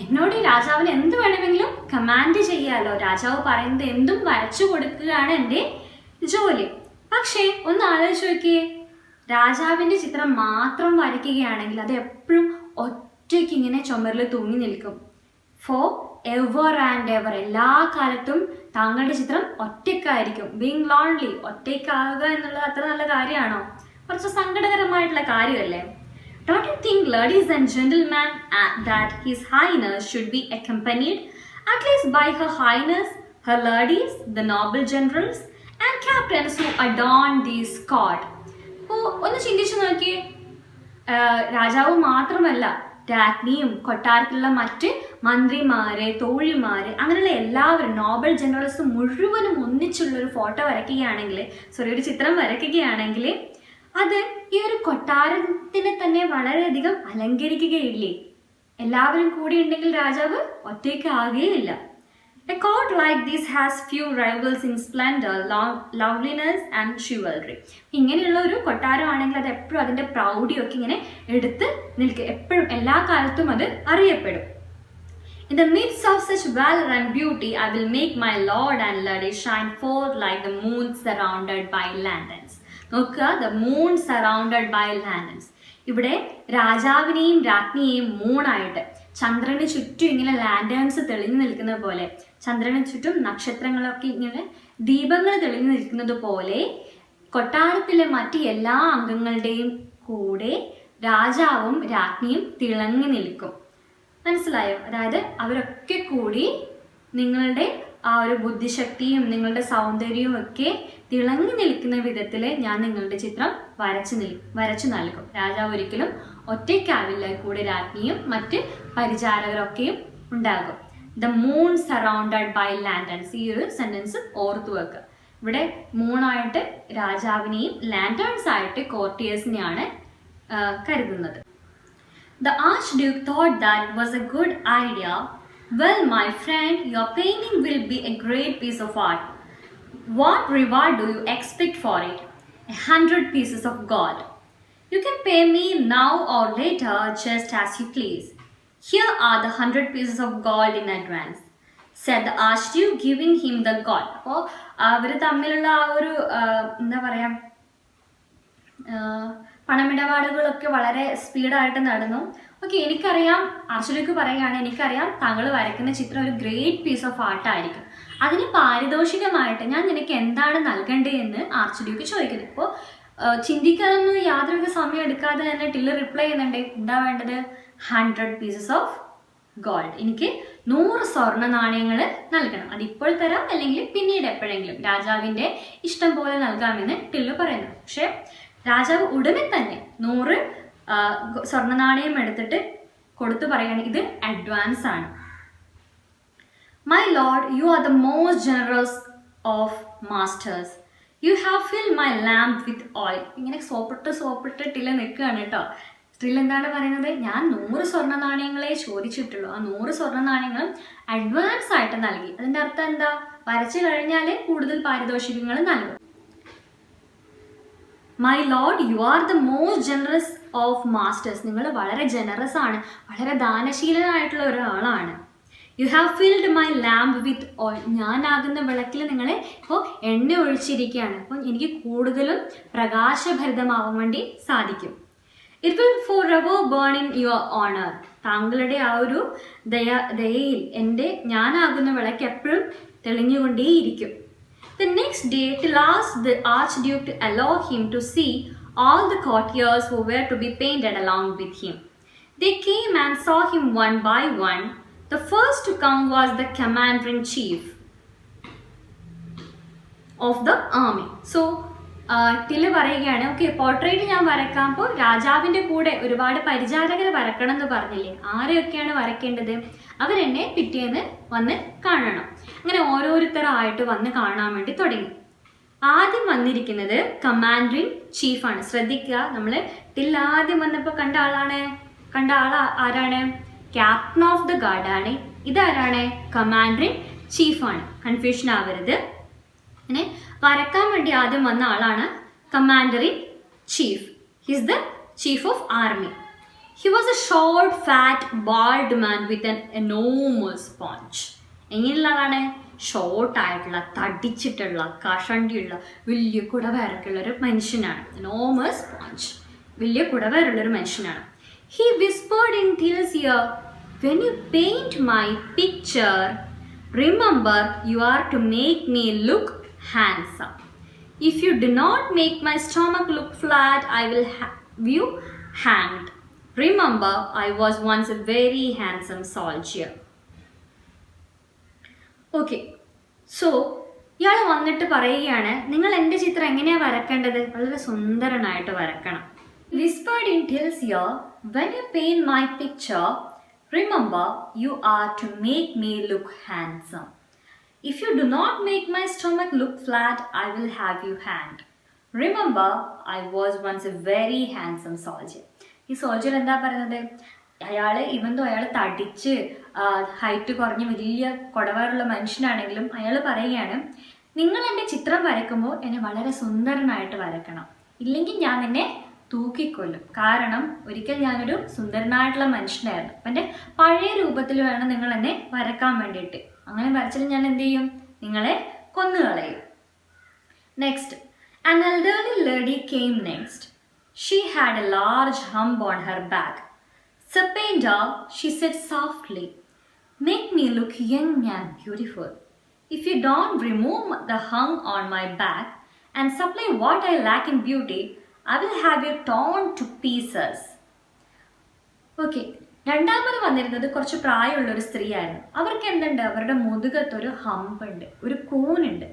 എന്നോട് രാജാവിന് എന്ത് വേണമെങ്കിലും command ചെയ്യാലോ, രാജാവ് പറയുന്നത് എന്തും വരച്ചു കൊടുക്കുകയാണ് എൻ്റെ ജോലി. പക്ഷേ ഒന്ന് ആലോചിച്ച് നോക്കിയേ, രാജാവിൻ്റെ ചിത്രം മാത്രം വരയ്ക്കുകയാണെങ്കിൽ അത് എപ്പോഴും ഒറ്റയ്ക്ക് ഇങ്ങനെ ചുമരിൽ തൂങ്ങി നിൽക്കും. ഫോർ എവർ ആൻഡ് എവർ, എല്ലാ കാലത്തും താങ്കളുടെ ചിത്രം ഒറ്റയ്ക്കായിരിക്കും. ബീങ് ലോൺലി, ഒറ്റയ്ക്കാവുക എന്നുള്ളത് അത്ര നല്ല കാര്യമാണോ? കുറച്ച് സങ്കടകരമായിട്ടുള്ള കാര്യമല്ലേ? Don't you think, ladies and gentlemen, that His Highness should be accompanied at least by Her Highness, her ladies, the noble generals and captains who adorn this court? അപ്പോൾ ഒന്ന് ചിന്തിച്ചു നോക്കിയേ, രാജാവ് മാത്രമല്ല, രാജ്ഞിയും കൊട്ടാരത്തിലുള്ള മറ്റ് മന്ത്രിമാര്, തോഴിമാര്, അങ്ങനെയുള്ള എല്ലാവരും, നോബൽ ജനറൽസ് മുഴുവനും ഒന്നിച്ചുള്ളൊരു ഫോട്ടോ വരയ്ക്കുകയാണെങ്കിൽ, ഒരു ചിത്രം വരയ്ക്കുകയാണെങ്കിൽ അത് ഈ ഒരു കൊട്ടാരത്തിനെ തന്നെ വളരെയധികം അലങ്കരിക്കുകയില്ലേ? എല്ലാവരും കൂടി ഉണ്ടെങ്കിൽ രാജാവ് ഒറ്റയ്ക്കാകുകയില്ല. A court like this has few rivals in splendor, loveliness and chivalry. ഇങ്ങനെയുള്ള ഒരു കൊട്ടാരമാണെങ്കിൽ അത് എപ്പോഴും അതിൻ്റെ പ്രൗഢിയൊക്കെ ഇങ്ങനെ എടുത്ത് നിൽക്കുക, എപ്പോഴും എല്ലാ കാലത്തും അത് അറിയപ്പെടും. In the midst of such valor and beauty, I will make my lord and lady shine forth like the moon surrounded by lanterns. നോക്കുക, the moon surrounded by lanterns. ഇവിടെ രാജാവിനെയും രാജ്ഞിയെയും മൂണായിട്ട്, ചന്ദ്രന് ചുറ്റും ഇങ്ങനെ ലാൻഡേൺസ് തെളിഞ്ഞു നിൽക്കുന്ന പോലെ, ചന്ദ്രന് ചുറ്റും നക്ഷത്രങ്ങളൊക്കെ ഇങ്ങനെ ദീപങ്ങൾ തെളിഞ്ഞു നിൽക്കുന്നത് പോലെ കൊട്ടാരത്തിലെ മറ്റ് എല്ലാ അംഗങ്ങളുടെയും കൂടെ രാജാവും രാജ്ഞിയും തിളങ്ങി നിൽക്കും. മനസ്സിലായോ? അതായത് അവരൊക്കെ കൂടി നിങ്ങളുടെ ആ ഒരു ബുദ്ധിശക്തിയും നിങ്ങളുടെ സൗന്ദര്യവും ഒക്കെ തിളങ്ങി നിൽക്കുന്ന വിധത്തിൽ ഞാൻ നിങ്ങളുടെ ചിത്രം വരച്ചു നൽകും. രാജാവ് ഒരിക്കലും ഒറ്റയ്ക്കാവില്ല, കൂടെ രാജ്ഞിയും മറ്റ് പരിചാരകരൊക്കെയും ഉണ്ടാകും. The moon surrounded by lanterns, ഈ ഒരു സെന്റൻസ് ഓർത്തു വെക്കുക. ഇവിടെ മൂണായിട്ട് രാജാവിനെയും ലാൻഡേൺസ് ആയിട്ട് കോർട്ടിയേഴ്സിനെയാണ് കരുതുന്നത്. The Archduke thought that was a good idea. Well, my friend, your painting will be a great piece of art. What reward do you expect for it? 100 pieces of gold. You can pay me now or later, just as you please. Here are the 100 pieces of gold in advance, said the Archduke, giving him the gold. അപ്പോൾ അവർ തമ്മിലുള്ള ആ ഒരു എന്താ പറയുക, പണമിടപാടുകളൊക്കെ വളരെ സ്പീഡായിട്ട് നടന്നു. Okay, എനിക്കറിയാം, archduke പറയുകയാണ്, എനിക്കറിയാം താങ്കൾ വരയ്ക്കുന്ന ചിത്രം ഒരു ഗ്രേറ്റ് പീസ് ഓഫ് ആർട്ടായിരിക്കും. അതിന് പാരിതോഷികമായിട്ട് ഞാൻ നിനക്ക് എന്താണ് നൽകേണ്ടതെന്ന് ആർച്ച്ഡ്യൂക്ക് ചോദിക്കുന്നു. ഇപ്പോൾ ചിന്തിക്കാനൊന്നും യാതൊരുവിധ സമയം എടുക്കാതെ തന്നെ ടില്ലർ റിപ്ലൈ ചെയ്യുന്നുണ്ട്. എന്താ വേണ്ടത്? 100 പീസസ് ഓഫ് ഗോൾഡ്. എനിക്ക് 100 സ്വർണ്ണ നാണയങ്ങൾ നൽകണം. അതിപ്പോൾ തരാം, അല്ലെങ്കിൽ പിന്നീട് എപ്പോഴെങ്കിലും, രാജാവിൻ്റെ ഇഷ്ടം പോലെ നൽകാമെന്ന് ടില്ലർ പറയുന്നു. പക്ഷേ രാജാവ് ഉടനെ തന്നെ 100 സ്വർണ്ണ നാണയം എടുത്തിട്ട് കൊടുത്തു പറയുകയാണ്, ഇത് അഡ്വാൻസ് ആണ്. My lord, you are the most generous of masters. You have filled my lamp with oil. ഇങ്ങനെ സോപ്പിട്ട് ടില്ല നിൽക്കുകയാണ് കേട്ടോ. ടില്ല എന്താണ് പറയുന്നത്? ഞാൻ 100 സ്വർണ്ണ നാണയങ്ങളെ ചോദിച്ചിട്ടുള്ളൂ. ആ 100 സ്വർണ്ണ നാണയങ്ങളും അഡ്വാൻസ് ആയിട്ട് നൽകി. അതിൻ്റെ അർത്ഥം എന്താ? വരച്ചു കഴിഞ്ഞാൽ കൂടുതൽ പാരിതോഷികങ്ങൾ നൽകും. My lord, you are the most generous of masters. നിങ്ങൾ വളരെ ജനറസ് ആണ്, വളരെ ദാനശീലനായിട്ടുള്ള ഒരാളാണ്. You have filled my lamp with oil. ഞാനാകുന്ന വിളക്കിൽ നിങ്ങളെ ഇപ്പോൾ എണ്ണ ഒഴിച്ചിരിക്കുകയാണ്. അപ്പം എനിക്ക് കൂടുതലും പ്രകാശഭരിതമാവാൻ വേണ്ടി സാധിക്കും. It will for ever burn in your honour. താങ്കളുടെ ആ ഒരു ദയയിൽ ഞാനാകുന്ന വിളക്ക് എപ്പോഴും തെളിഞ്ഞുകൊണ്ടേയിരിക്കും. The next day, till asked the Archduke to allow him to see all the courtiers who were to be painted along with him. They came and saw him one by one. The first to come was the commander-in-chief of the army. So, ടില് പറയുകയാണ്, okay, portrait ഞാൻ വരയ്ക്കാം. അപ്പോൾ രാജാവിൻ്റെ കൂടെ ഒരുപാട് പരിചാരകർ വരക്കണം എന്ന് പറഞ്ഞില്ലേ, ആരെയൊക്കെയാണ് വരയ്ക്കേണ്ടത്? അവരെന്നെ പിറ്റേന്ന് വന്ന് കാണണം. അങ്ങനെ ഓരോരുത്തരായിട്ട് വന്ന് കാണാൻ വേണ്ടി തുടങ്ങി. ആദ്യം വന്നിരിക്കുന്നത് കമാൻഡർ ഇൻ ചീഫാണ്. ശ്രദ്ധിക്കുക, നമ്മൾ ടിൽ ആദ്യം വന്നപ്പോൾ കണ്ട ആൾ ആരാണ്? ക്യാപ്റ്റൻ ഓഫ് ദ ഗാർഡാണ്. ഇതാരാണ്? കമാൻഡർ ഇൻ ചീഫാണ്, കൺഫ്യൂഷൻ ആവരുത്. പിന്നെ വരക്കാൻ വേണ്ടി ആദ്യം വന്ന ആളാണ് commander in chief. His the chief of army. He was A short fat bald man with N enormous punch. എങ്ങനെയുള്ള ആളാണ്? ഷോർട്ടായിട്ടുള്ള, തടിച്ചിട്ടുള്ള, കഷണ്ടിയുള്ള, വലിയ കുടവയറൊക്കെയുള്ളൊരു മനുഷ്യനാണ്. എനോമസ് പഞ്ച്, വലിയ കുടവയറുള്ളൊരു മനുഷ്യനാണ്. He whispered in Til's ear, "When you paint my picture, remember you are to make me look handsome. If you do not make my stomach look flat, I will have you hanged. Remember, I was once a very handsome soldier." Okay, so ഇയാൾ വന്നിട്ട് പറയുകയാണ്, നിങ്ങൾ എൻ്റെ ചിത്രം എങ്ങനെയാണ് വരക്കേണ്ടത്? വളരെ സുന്ദരനായിട്ട് വരക്കണം. Whispered in Til's ear, "When you paint my picture, remember you are to make me look handsome. If you do not make my stomach look flat, I will have you hanged. Remember, I was once a very handsome soldier." ഈ soldier എന്താ പറയുന്നത്? അയാൾ തടിച്ച് height കുറഞ്ഞ് വലിയ കുടവയറുള്ള മനുഷ്യനാണെങ്കിലും അയാൾ പറയുകയാണ്, നിങ്ങൾ എൻ്റെ ചിത്രം വരയ്ക്കുമ്പോൾ എന്നെ വളരെ സുന്ദരനായിട്ട് വരക്കണം, ഇല്ലെങ്കിൽ ഞാൻ നിന്നെ തൂക്കിക്കൊല്ലും. കാരണം ഒരിക്കൽ ഞാനൊരു സുന്ദരനായിട്ടുള്ള മനുഷ്യനായിരുന്നു. അപ്പം എൻ്റെ പഴയ രൂപത്തിൽ വേണം നിങ്ങൾ എന്നെ വരക്കാൻ വേണ്ടിയിട്ട്. അങ്ങനെ വരച്ചാൽ ഞാൻ എന്ത് ചെയ്യും? നിങ്ങളെ കൊന്നുകളയും. Next, an elderly lady came next. She had a large hump on her back. "Sapenda," she said softly, "make me look young and beautiful. If you don't remove the hung on my back and supply what I lack in beauty, I will have you torn to pieces." Okay, രണ്ടാമത് വന്നിരുന്നത് കുറച്ച് പ്രായമുള്ളൊരു സ്ത്രീയായിരുന്നു. അവർക്ക് എന്തുണ്ട്? അവരുടെ മുതുകത്തൊരു hump ഉണ്ട്, ഒരു കൂനുണ്ട്.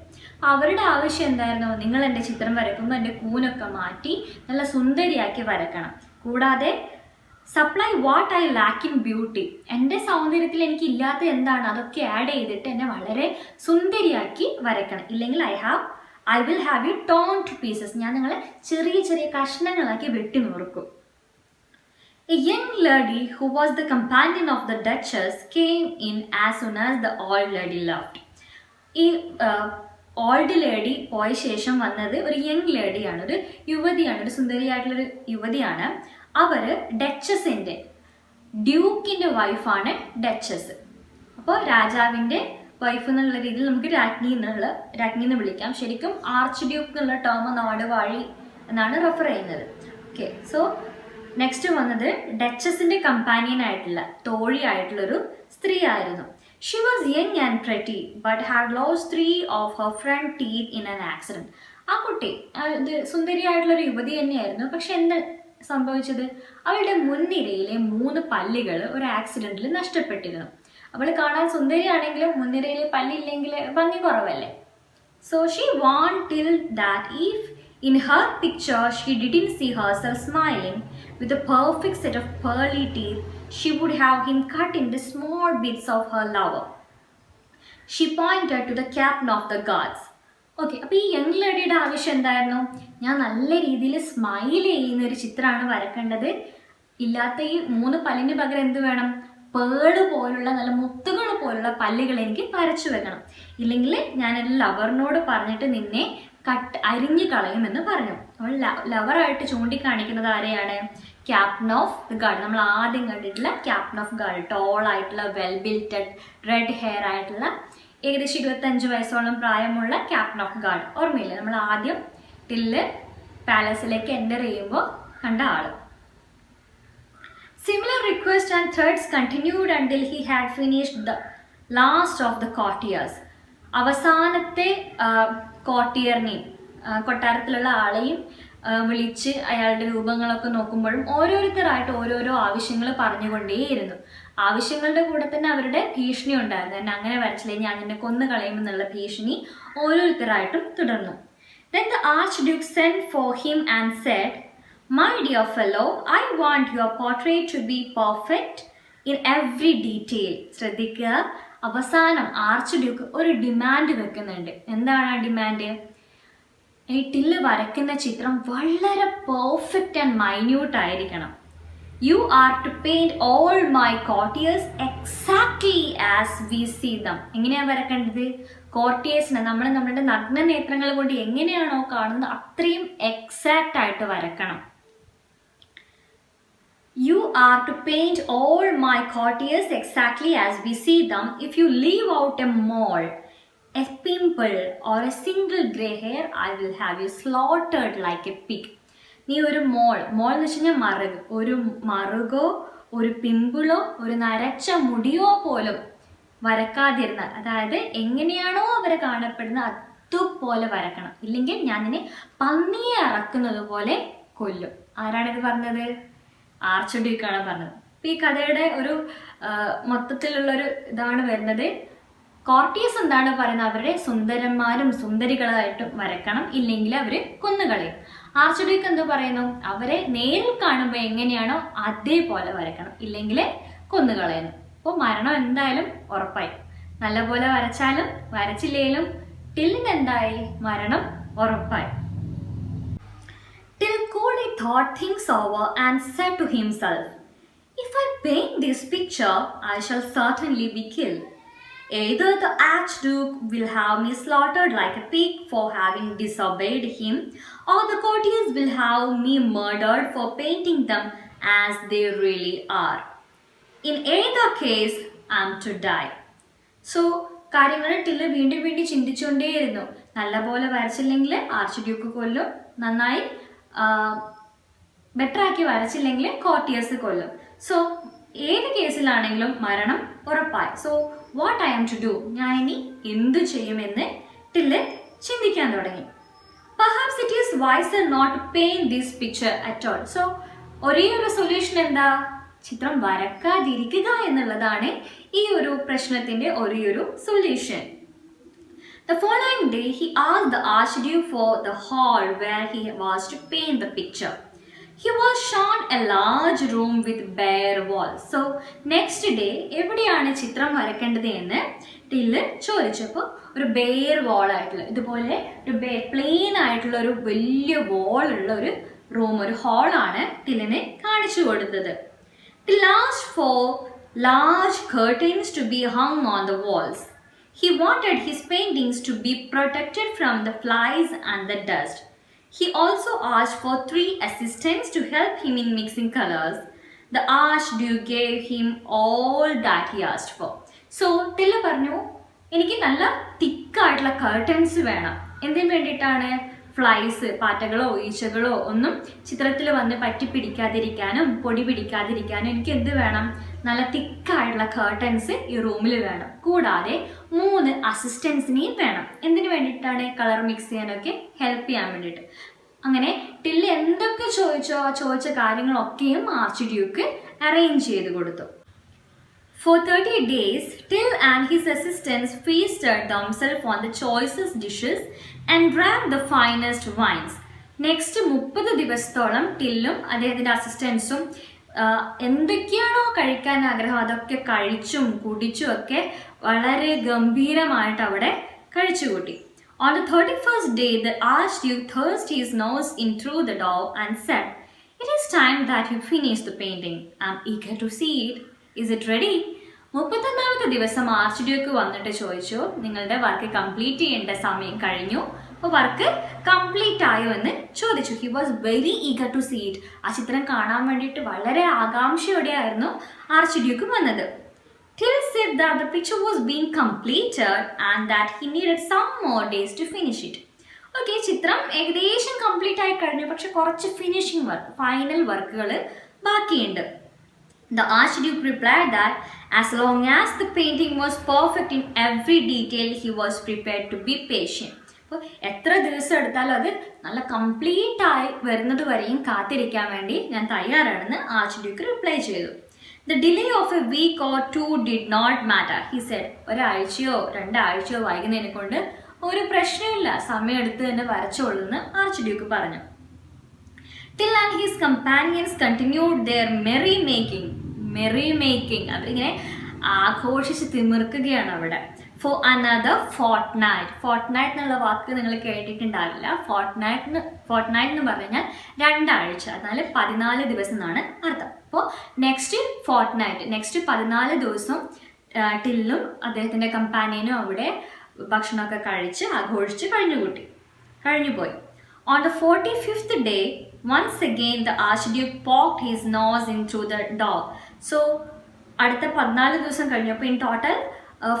അവരുടെ ആവശ്യം എന്തായിരുന്നു? നിങ്ങൾ എൻ്റെ ചിത്രം വരയ്ക്കുമ്പോൾ എൻ്റെ കൂനൊക്കെ മാറ്റി നല്ല സുന്ദരിയാക്കി വരക്കണം. കൂടാതെ supply what I lack in beauty, എൻ്റെ സൗന്ദര്യത്തിൽ എനിക്ക് ഇല്ലാത്ത എന്താണ് അതൊക്കെ ആഡ് ചെയ്തിട്ട് എന്നെ വളരെ സുന്ദരിയാക്കി വരക്കണം, ഇല്ലെങ്കിൽ I will have you torn to pieces. ഞാൻ നിങ്ങളെ ചെറിയ ചെറിയ കഷ്ണങ്ങളാക്കി വെട്ടി നുറുക്കും. A young lady who was the companion of the Duchess came in as soon as the old lady left. ഈ ഓൾഡ് ലേഡി പോയ ശേഷം വന്നത് ഒരു യങ് ലേഡിയാണ്, ഒരു യുവതിയാണ്, ഒരു സുന്ദരിയായിട്ടുള്ളൊരു യുവതിയാണ്. അവർ ഡച്ചസിൻ്റെ, ഡ്യൂക്കിൻ്റെ വൈഫാണ് ഡച്ചസ്. അപ്പോൾ രാജാവിൻ്റെ വൈഫ് എന്നുള്ള രീതിയിൽ നമുക്ക് രാജ്ഞി എന്ന് വിളിക്കാം. ശരിക്കും ആർച്ച് ഡ്യൂക്ക് എന്നുള്ള ടേം നാടുവാഴി എന്നാണ് റെഫർ ചെയ്യുന്നത്. ഓക്കെ, സോ നെക്സ്റ്റ് വന്നത് ഡച്ചസിൻ്റെ കമ്പാനിയൻ ആയിട്ടുള്ള, തോഴിയായിട്ടുള്ളൊരു സ്ത്രീ ആയിരുന്നു. She was young and pretty but had lost 3 of her front teeth in an accident. ആ കുട്ടി സുന്ദരിയായിട്ടുള്ളൊരു യുവതി തന്നെയായിരുന്നു. പക്ഷെ എന്താ സംഭവിച്ചത്? അവളുടെ മുൻനിരയിലെ 3 പല്ലുകൾ ഒരു ആക്സിഡൻറ്റിൽ നഷ്ടപ്പെട്ടിരുന്നു. അവൾ കാണാൻ സുന്ദരിയാണെങ്കിലും മുൻനിരയിൽ പല്ലില്ലെങ്കിൽ ഭംഗി കുറവല്ലേ. So she want till that if in her picture she didn't see herself smiling with a perfect set of pearly teeth, she would have him cut into small bits of her lover. She pointed to the captain of the guards. Okay, അപ്പോൾ ഈ young ലേഡിയുടെ ആവശ്യം എന്തായിരുന്നു? ഞാൻ നല്ല രീതിയിൽ smile ചെയ്യുന്ന ഒരു ചിത്രമാണ് വരക്കേണ്ടത്. ഇല്ലാത്ത ഈ 3 പല്ലിന് പകരം എന്ത് വേണം? പേള് പോലുള്ള നല്ല മുത്തുകൾ പോലുള്ള പല്ലുകൾ എനിക്ക് വരച്ചു വെക്കണം, ഇല്ലെങ്കിൽ ഞാനൊരു ലവറിനോട് പറഞ്ഞിട്ട് നിന്നെ അരിഞ്ഞു കളയുമെന്ന് പറഞ്ഞു. അവൾ ലവറായിട്ട് ചൂണ്ടിക്കാണിക്കുന്നത് ആരെയാണ്? Captain of the guard. നമ്മൾ ആദ്യം കണ്ടിട്ടുള്ള ക്യാപ്റ്റൻ ഓഫ് ഗാർഡ്, ടോൾ ആയിട്ടുള്ള, വെൽ ബിൽറ്റഡ്, റെഡ് ഹെയർ ആയിട്ടുള്ള, ഏകദേശം 25 വയസ്സോളം പ്രായമുള്ള ക്യാപ്റ്റൻ ഓഫ് ഗാർഡ്. ഓർമ്മയില്ല? നമ്മൾ ആദ്യം ടില്ല് പാലസിലേക്ക് എൻ്റർ ചെയ്യുമ്പോൾ കണ്ട ആള്. Similar requests and threats continued until he had finished the last of the courtiers. അവസാനത്തെ കോർട്ടിയറിനെയും കൊട്ടാരത്തിലുള്ള ആളെയും വിളിച്ച് അയാളുടെ രൂപങ്ങളൊക്കെ നോക്കുമ്പോഴും ഓരോരുത്തരായിട്ട് ഓരോരോ ആവശ്യങ്ങൾ പറഞ്ഞുകൊണ്ടേയിരുന്നു. ആവശ്യങ്ങളുടെ കൂടെ തന്നെ അവരുടെ ഭീഷണി ഉണ്ടായിരുന്നു. എന്നെ അങ്ങനെ വരച്ചില്ലേ, ഞാൻ നിന്നെ കൊന്നു കളയുമെന്നുള്ള ഭീഷണി ഓരോരുത്തരായിട്ടും തുടർന്നു. Then the Archduke sent for him and said, "My dear fellow, I want your portrait to be perfect in every detail." ശ്രദ്ധിക്കുക, അവസാനം ആർച്ച് ഡ്യൂക്ക് ഒരു ഡിമാൻഡ് വെക്കുന്നുണ്ട്. എന്താണ് ആ ഡിമാൻഡ്? ഈ ടില്ല് വരയ്ക്കുന്ന ചിത്രം വളരെ പെർഫെക്റ്റ് ആൻഡ് മൈന്യൂട്ട് ആയിരിക്കണം. You are to paint all my courtiers exactly as we see them. എങ്ങനെയാണ് വരക്കേണ്ടത്? കോർട്ടിയേഴ്സിനെ നമ്മളുടെ നഗ്ന നേത്രങ്ങൾ കൊണ്ട് എങ്ങനെയാണോ കാണുന്നത് അത്രയും എക്സാക്റ്റ് ആയിട്ട് വരക്കണം. You are to paint all my courtiers exactly as we see them. If you leave out a mole, a pimple or a single grey hair, I will have you slaughtered like a pig. നീ ഒരു മോൾ എന്ന് വെച്ച് കഴിഞ്ഞാൽ ഒരു മറുകോ ഒരു പിമ്പിളോ ഒരു നരച്ച മുടിയോ പോലും വരക്കാതിരുന്നാൽ, അതായത് എങ്ങനെയാണോ അവരെ കാണപ്പെടുന്നത് അതുപോലെ വരക്കണം. ഇല്ലെങ്കിൽ ഞാൻ നിന്നെ പന്നിയെ അറക്കുന്നത് പോലെ കൊല്ലും. ആരാണിത് പറഞ്ഞത്? ആർച്ച് ഡ്യൂക്കാണ് പറഞ്ഞത്. അപ്പം ഈ കഥയുടെ ഒരു മൊത്തത്തിലുള്ളൊരു ഇതാണ് വരുന്നത്. കോർട്ടിയസ് എന്താണ് പറയുന്നത്? അവരുടെ സുന്ദരന്മാരും സുന്ദരികളായിട്ടും വരക്കണം, ഇല്ലെങ്കിൽ അവർ കൊന്നുകളയും. ആർച്ച് ഡ്യൂക്ക് എന്ത് പറയുന്നു? അവരെ നേരിൽ കാണുമ്പോൾ എങ്ങനെയാണോ അതേപോലെ വരക്കണം, ഇല്ലെങ്കിൽ കൊന്നുകളയുന്നു. അപ്പോൾ മരണം എന്തായാലും ഉറപ്പായി. നല്ലപോലെ വരച്ചാലും വരച്ചില്ലേലും ടില്ലിന് എന്തായി? മരണം ഉറപ്പായി. Till coolly thought things over and said to himself, "If I paint this picture, I shall certainly be killed. Either the Archduke will have me slaughtered like a pig for having disobeyed him, or the courtiers will have me murdered for painting them as they really are. In either case, I am to die." So, കാര്യങ്ങൾ till വീണ്ടും വീണ്ടും ചിന്തിച്ചുകൊണ്ടേയിരുന്നു. നല്ലപോലെ വരച്ചില്ലെങ്കിൽ arch Duke കൊല്ലും, നന്നായി ബെറ്ററാക്കി വരച്ചില്ലെങ്കിൽ courtiers കൊല്ലും. So ഏത് കേസിലാണെങ്കിലും മരണം ഉറപ്പായി. So what I am to do? ഞാൻ ഇനി എന്തു ചെയ്യുമെന്ന് ടില്ല് ചിന്തിക്കാൻ തുടങ്ങി. Perhaps it is wiser not to paint this picture at all. So ഒരേ ഒരു സൊല്യൂഷൻ എന്താ? ചിത്രം വരക്കാതിരിക്കുക എന്നുള്ളതാണ് ഈ ഒരു പ്രശ്നത്തിന്റെ ഒരു solution. The following day, he asked the Archduke for the hall where he was to paint the picture. He was shown a large room with bare walls. So, next day, എവിടെയാണ് ചിത്രം വരക്കേണ്ടത് എന്ന് ടില്ല് ചോദിച്ചപ്പോൾ ഒരു bear വാൾ ആയിട്ടുള്ള, ഇതുപോലെ ഒരു plain ആയിട്ടുള്ള ഒരു വലിയ വാൾ ഉള്ള ഒരു റൂം, ഒരു ഹാളാണ് ടില്ലിന് കാണിച്ചു കൊടുത്തത്. Till asked for large curtains to be hung on the walls. He wanted his paintings to be protected from the flies and the dust. He also asked for 3 assistants to help him in mixing colors. The Archduke gave him all that he asked for. So, till പറഞ്ഞു, എനിക്ക് നല്ല തിക്കായിട്ടുള്ള curtains വേണം. എന്തിനു വേണ്ടിയിട്ടാണ്? Flies, പാറ്റകളോ ഈച്ചകളോ ഒന്നും ചിത്രത്തിൽ വന്ന് പറ്റിപ്പിടിക്കാതിരിക്കാനും പൊടി പിടിക്കാതിരിക്കാനും എനിക്ക് എന്ത് വേണം? നല്ല തിക്കായിട്ടുള്ള കർട്ടൻസ് ഈ റൂമിൽ വേണം. കൂടാതെ 3 അസിസ്റ്റൻസിനെയും വേണം. എന്തിനു വേണ്ടിയിട്ടാണ്? കളർ മിക്സ് ചെയ്യാനൊക്കെ ഹെൽപ്പ് ചെയ്യാൻ വേണ്ടിയിട്ട്. അങ്ങനെ ടില്ല് എന്തൊക്കെ ചോദിച്ച കാര്യങ്ങളൊക്കെയും ആർച്ച് ഡ്യൂക്ക് അറേഞ്ച് ചെയ്ത് കൊടുത്തു. For 30 days, Till and his assistants feasted themselves on the choicest dishes and drank the finest wines. Next 30 ദിവസത്തോളം ടില്ലും അദ്ദേഹത്തിൻ്റെ അസിസ്റ്റൻസും എന്തൊക്കെയാണോ കഴിക്കാൻ ആഗ്രഹം അതൊക്കെ കഴിച്ചും കുടിച്ചും ഒക്കെ വളരെ ഗംഭീരമായിട്ട് അവിടെ കഴിച്ചുകൂട്ടി. On the 31st day, the Archduke thrust his nose in through the door and said, "It is time that you finish the painting. I am eager to see it. Is it ready?" 31ാമത്തെ ദിവസം arch Duke വന്നിട്ട് ചോദിച്ചു, നിങ്ങളുടെ work complete ചെയ്യേണ്ട സമയം കഴിഞ്ഞു, അപ്പോൾ work complete ആയോ എന്ന് ചോദിച്ചു. He was very eager to see it. ആ ചിത്രം കാണാൻ വേണ്ടിയിട്ട് വളരെ ആകാംക്ഷയോടെയായിരുന്നു ആർച്ച് ഡ്യൂക്ക് വന്നത്. Till said that the picture was being completed and that he needed some more days to finish it. Okay, ചിത്രം ഏകദേശം കംപ്ലീറ്റ് ആയി കഴിഞ്ഞു, പക്ഷെ കുറച്ച് ഫിനിഷിംഗ് വർക്ക്, ഫൈനൽ വർക്കുകൾ ബാക്കിയുണ്ട്. The Archduke replied that as long as the painting was perfect in every detail, he was prepared to be patient. അപ്പോൾ എത്ര ദിവസം എടുത്താലും അത് നല്ല കംപ്ലീറ്റ് ആയി വരുന്നത് വരെയും കാത്തിരിക്കാൻ വേണ്ടി ഞാൻ തയ്യാറാണെന്ന് ആർച്ച് ഡ്യൂക്ക് റിപ്ലൈ ചെയ്തു. The delay of a week or 2 did not matter, he said. ഒരാഴ്ചയോ 2 ആഴ്ചയോ വൈകുന്നതിനെ കൊണ്ട് ഒരു പ്രശ്നമില്ല, സമയമെടുത്ത് തന്നെ വരച്ചോളൂന്ന് ആർച്ച് ഡ്യൂക്ക് പറഞ്ഞു. Till and his companions continued their merrymaking. അവരിങ്ങനെ ആഘോഷിച്ച് തിമിർക്കുകയാണ് അവിടെ. For another Fortnite. ഫോർട്ട്നൈറ്റ് എന്നുള്ള വാക്ക് നിങ്ങൾ കേട്ടിട്ടുണ്ടാവില്ല. ഫോർട്ട്നൈറ്റ് എന്ന് പറഞ്ഞു കഴിഞ്ഞാൽ 2 ആഴ്ച, എന്നാൽ 14 ദിവസം എന്നാണ് അർത്ഥം. അപ്പോൾ നെക്സ്റ്റ് ഫോർട്ട്നൈറ്റ്, നെക്സ്റ്റ് 14 ദിവസം ടില്ലും അദ്ദേഹത്തിൻ്റെ കമ്പാനിയനും അവിടെ ഭക്ഷണമൊക്കെ കഴിച്ച് ആഘോഷിച്ച് കഴിഞ്ഞുപോയി. On the 45th day, once again the Archduke poked his nose in through the door. So അടുത്ത 14 ദിവസം കഴിഞ്ഞു. അപ്പോൾ ഇൻ ടോട്ടൽ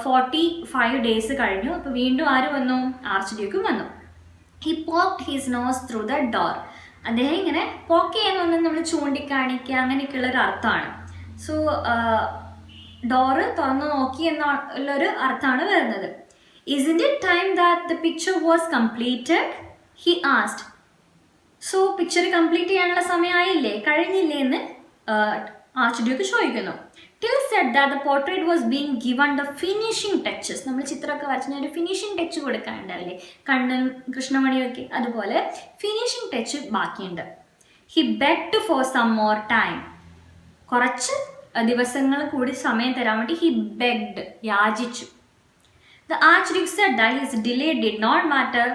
45 ഡേയ്സ് കഴിഞ്ഞു. അപ്പോൾ വീണ്ടും ആര് വന്നു? ആർച്ച്ഡ്യൂക്കും വന്നു. He poked his nose through the door. അദ്ദേഹം ഇങ്ങനെ പോക്ക് ചെയ്യാന്ന് പറഞ്ഞാൽ നമ്മൾ ചൂണ്ടിക്കാണിക്കുക അങ്ങനെയൊക്കെയുള്ളൊരു അർത്ഥമാണ്. സോ ഡോറ് തുറന്നു നോക്കി എന്നുള്ളൊരു അർത്ഥമാണ് വരുന്നത്. Isn't it time that the picture was completed? He asked. So picture complete ചെയ്യാനുള്ള സമയമായില്ലേ, കഴിഞ്ഞില്ലേ എന്ന് ആർച്ച്ഡ്യൂക്ക് ചോദിക്കുന്നു. Till said that the portrait was being given the finishing touches. നമ്മൾ ചിത്രമൊക്കെ വരച്ച് ഒരു ഫിനിഷിംഗ് ടച്ച് കൊടുക്കാനുണ്ടാവില്ലേ, കണ്ണും കൃഷ്ണമണിയും ഒക്കെ, അതുപോലെ ഫിനിഷിംഗ് ടച്ച് ബാക്കിയുണ്ട്. He begged for some more time. കുറച്ച് ദിവസങ്ങൾ കൂടി സമയം തരാൻ വേണ്ടി ഹി ബെഗ്ഡ്, യാചിച്ചു. The Archduke said that his delay did not matter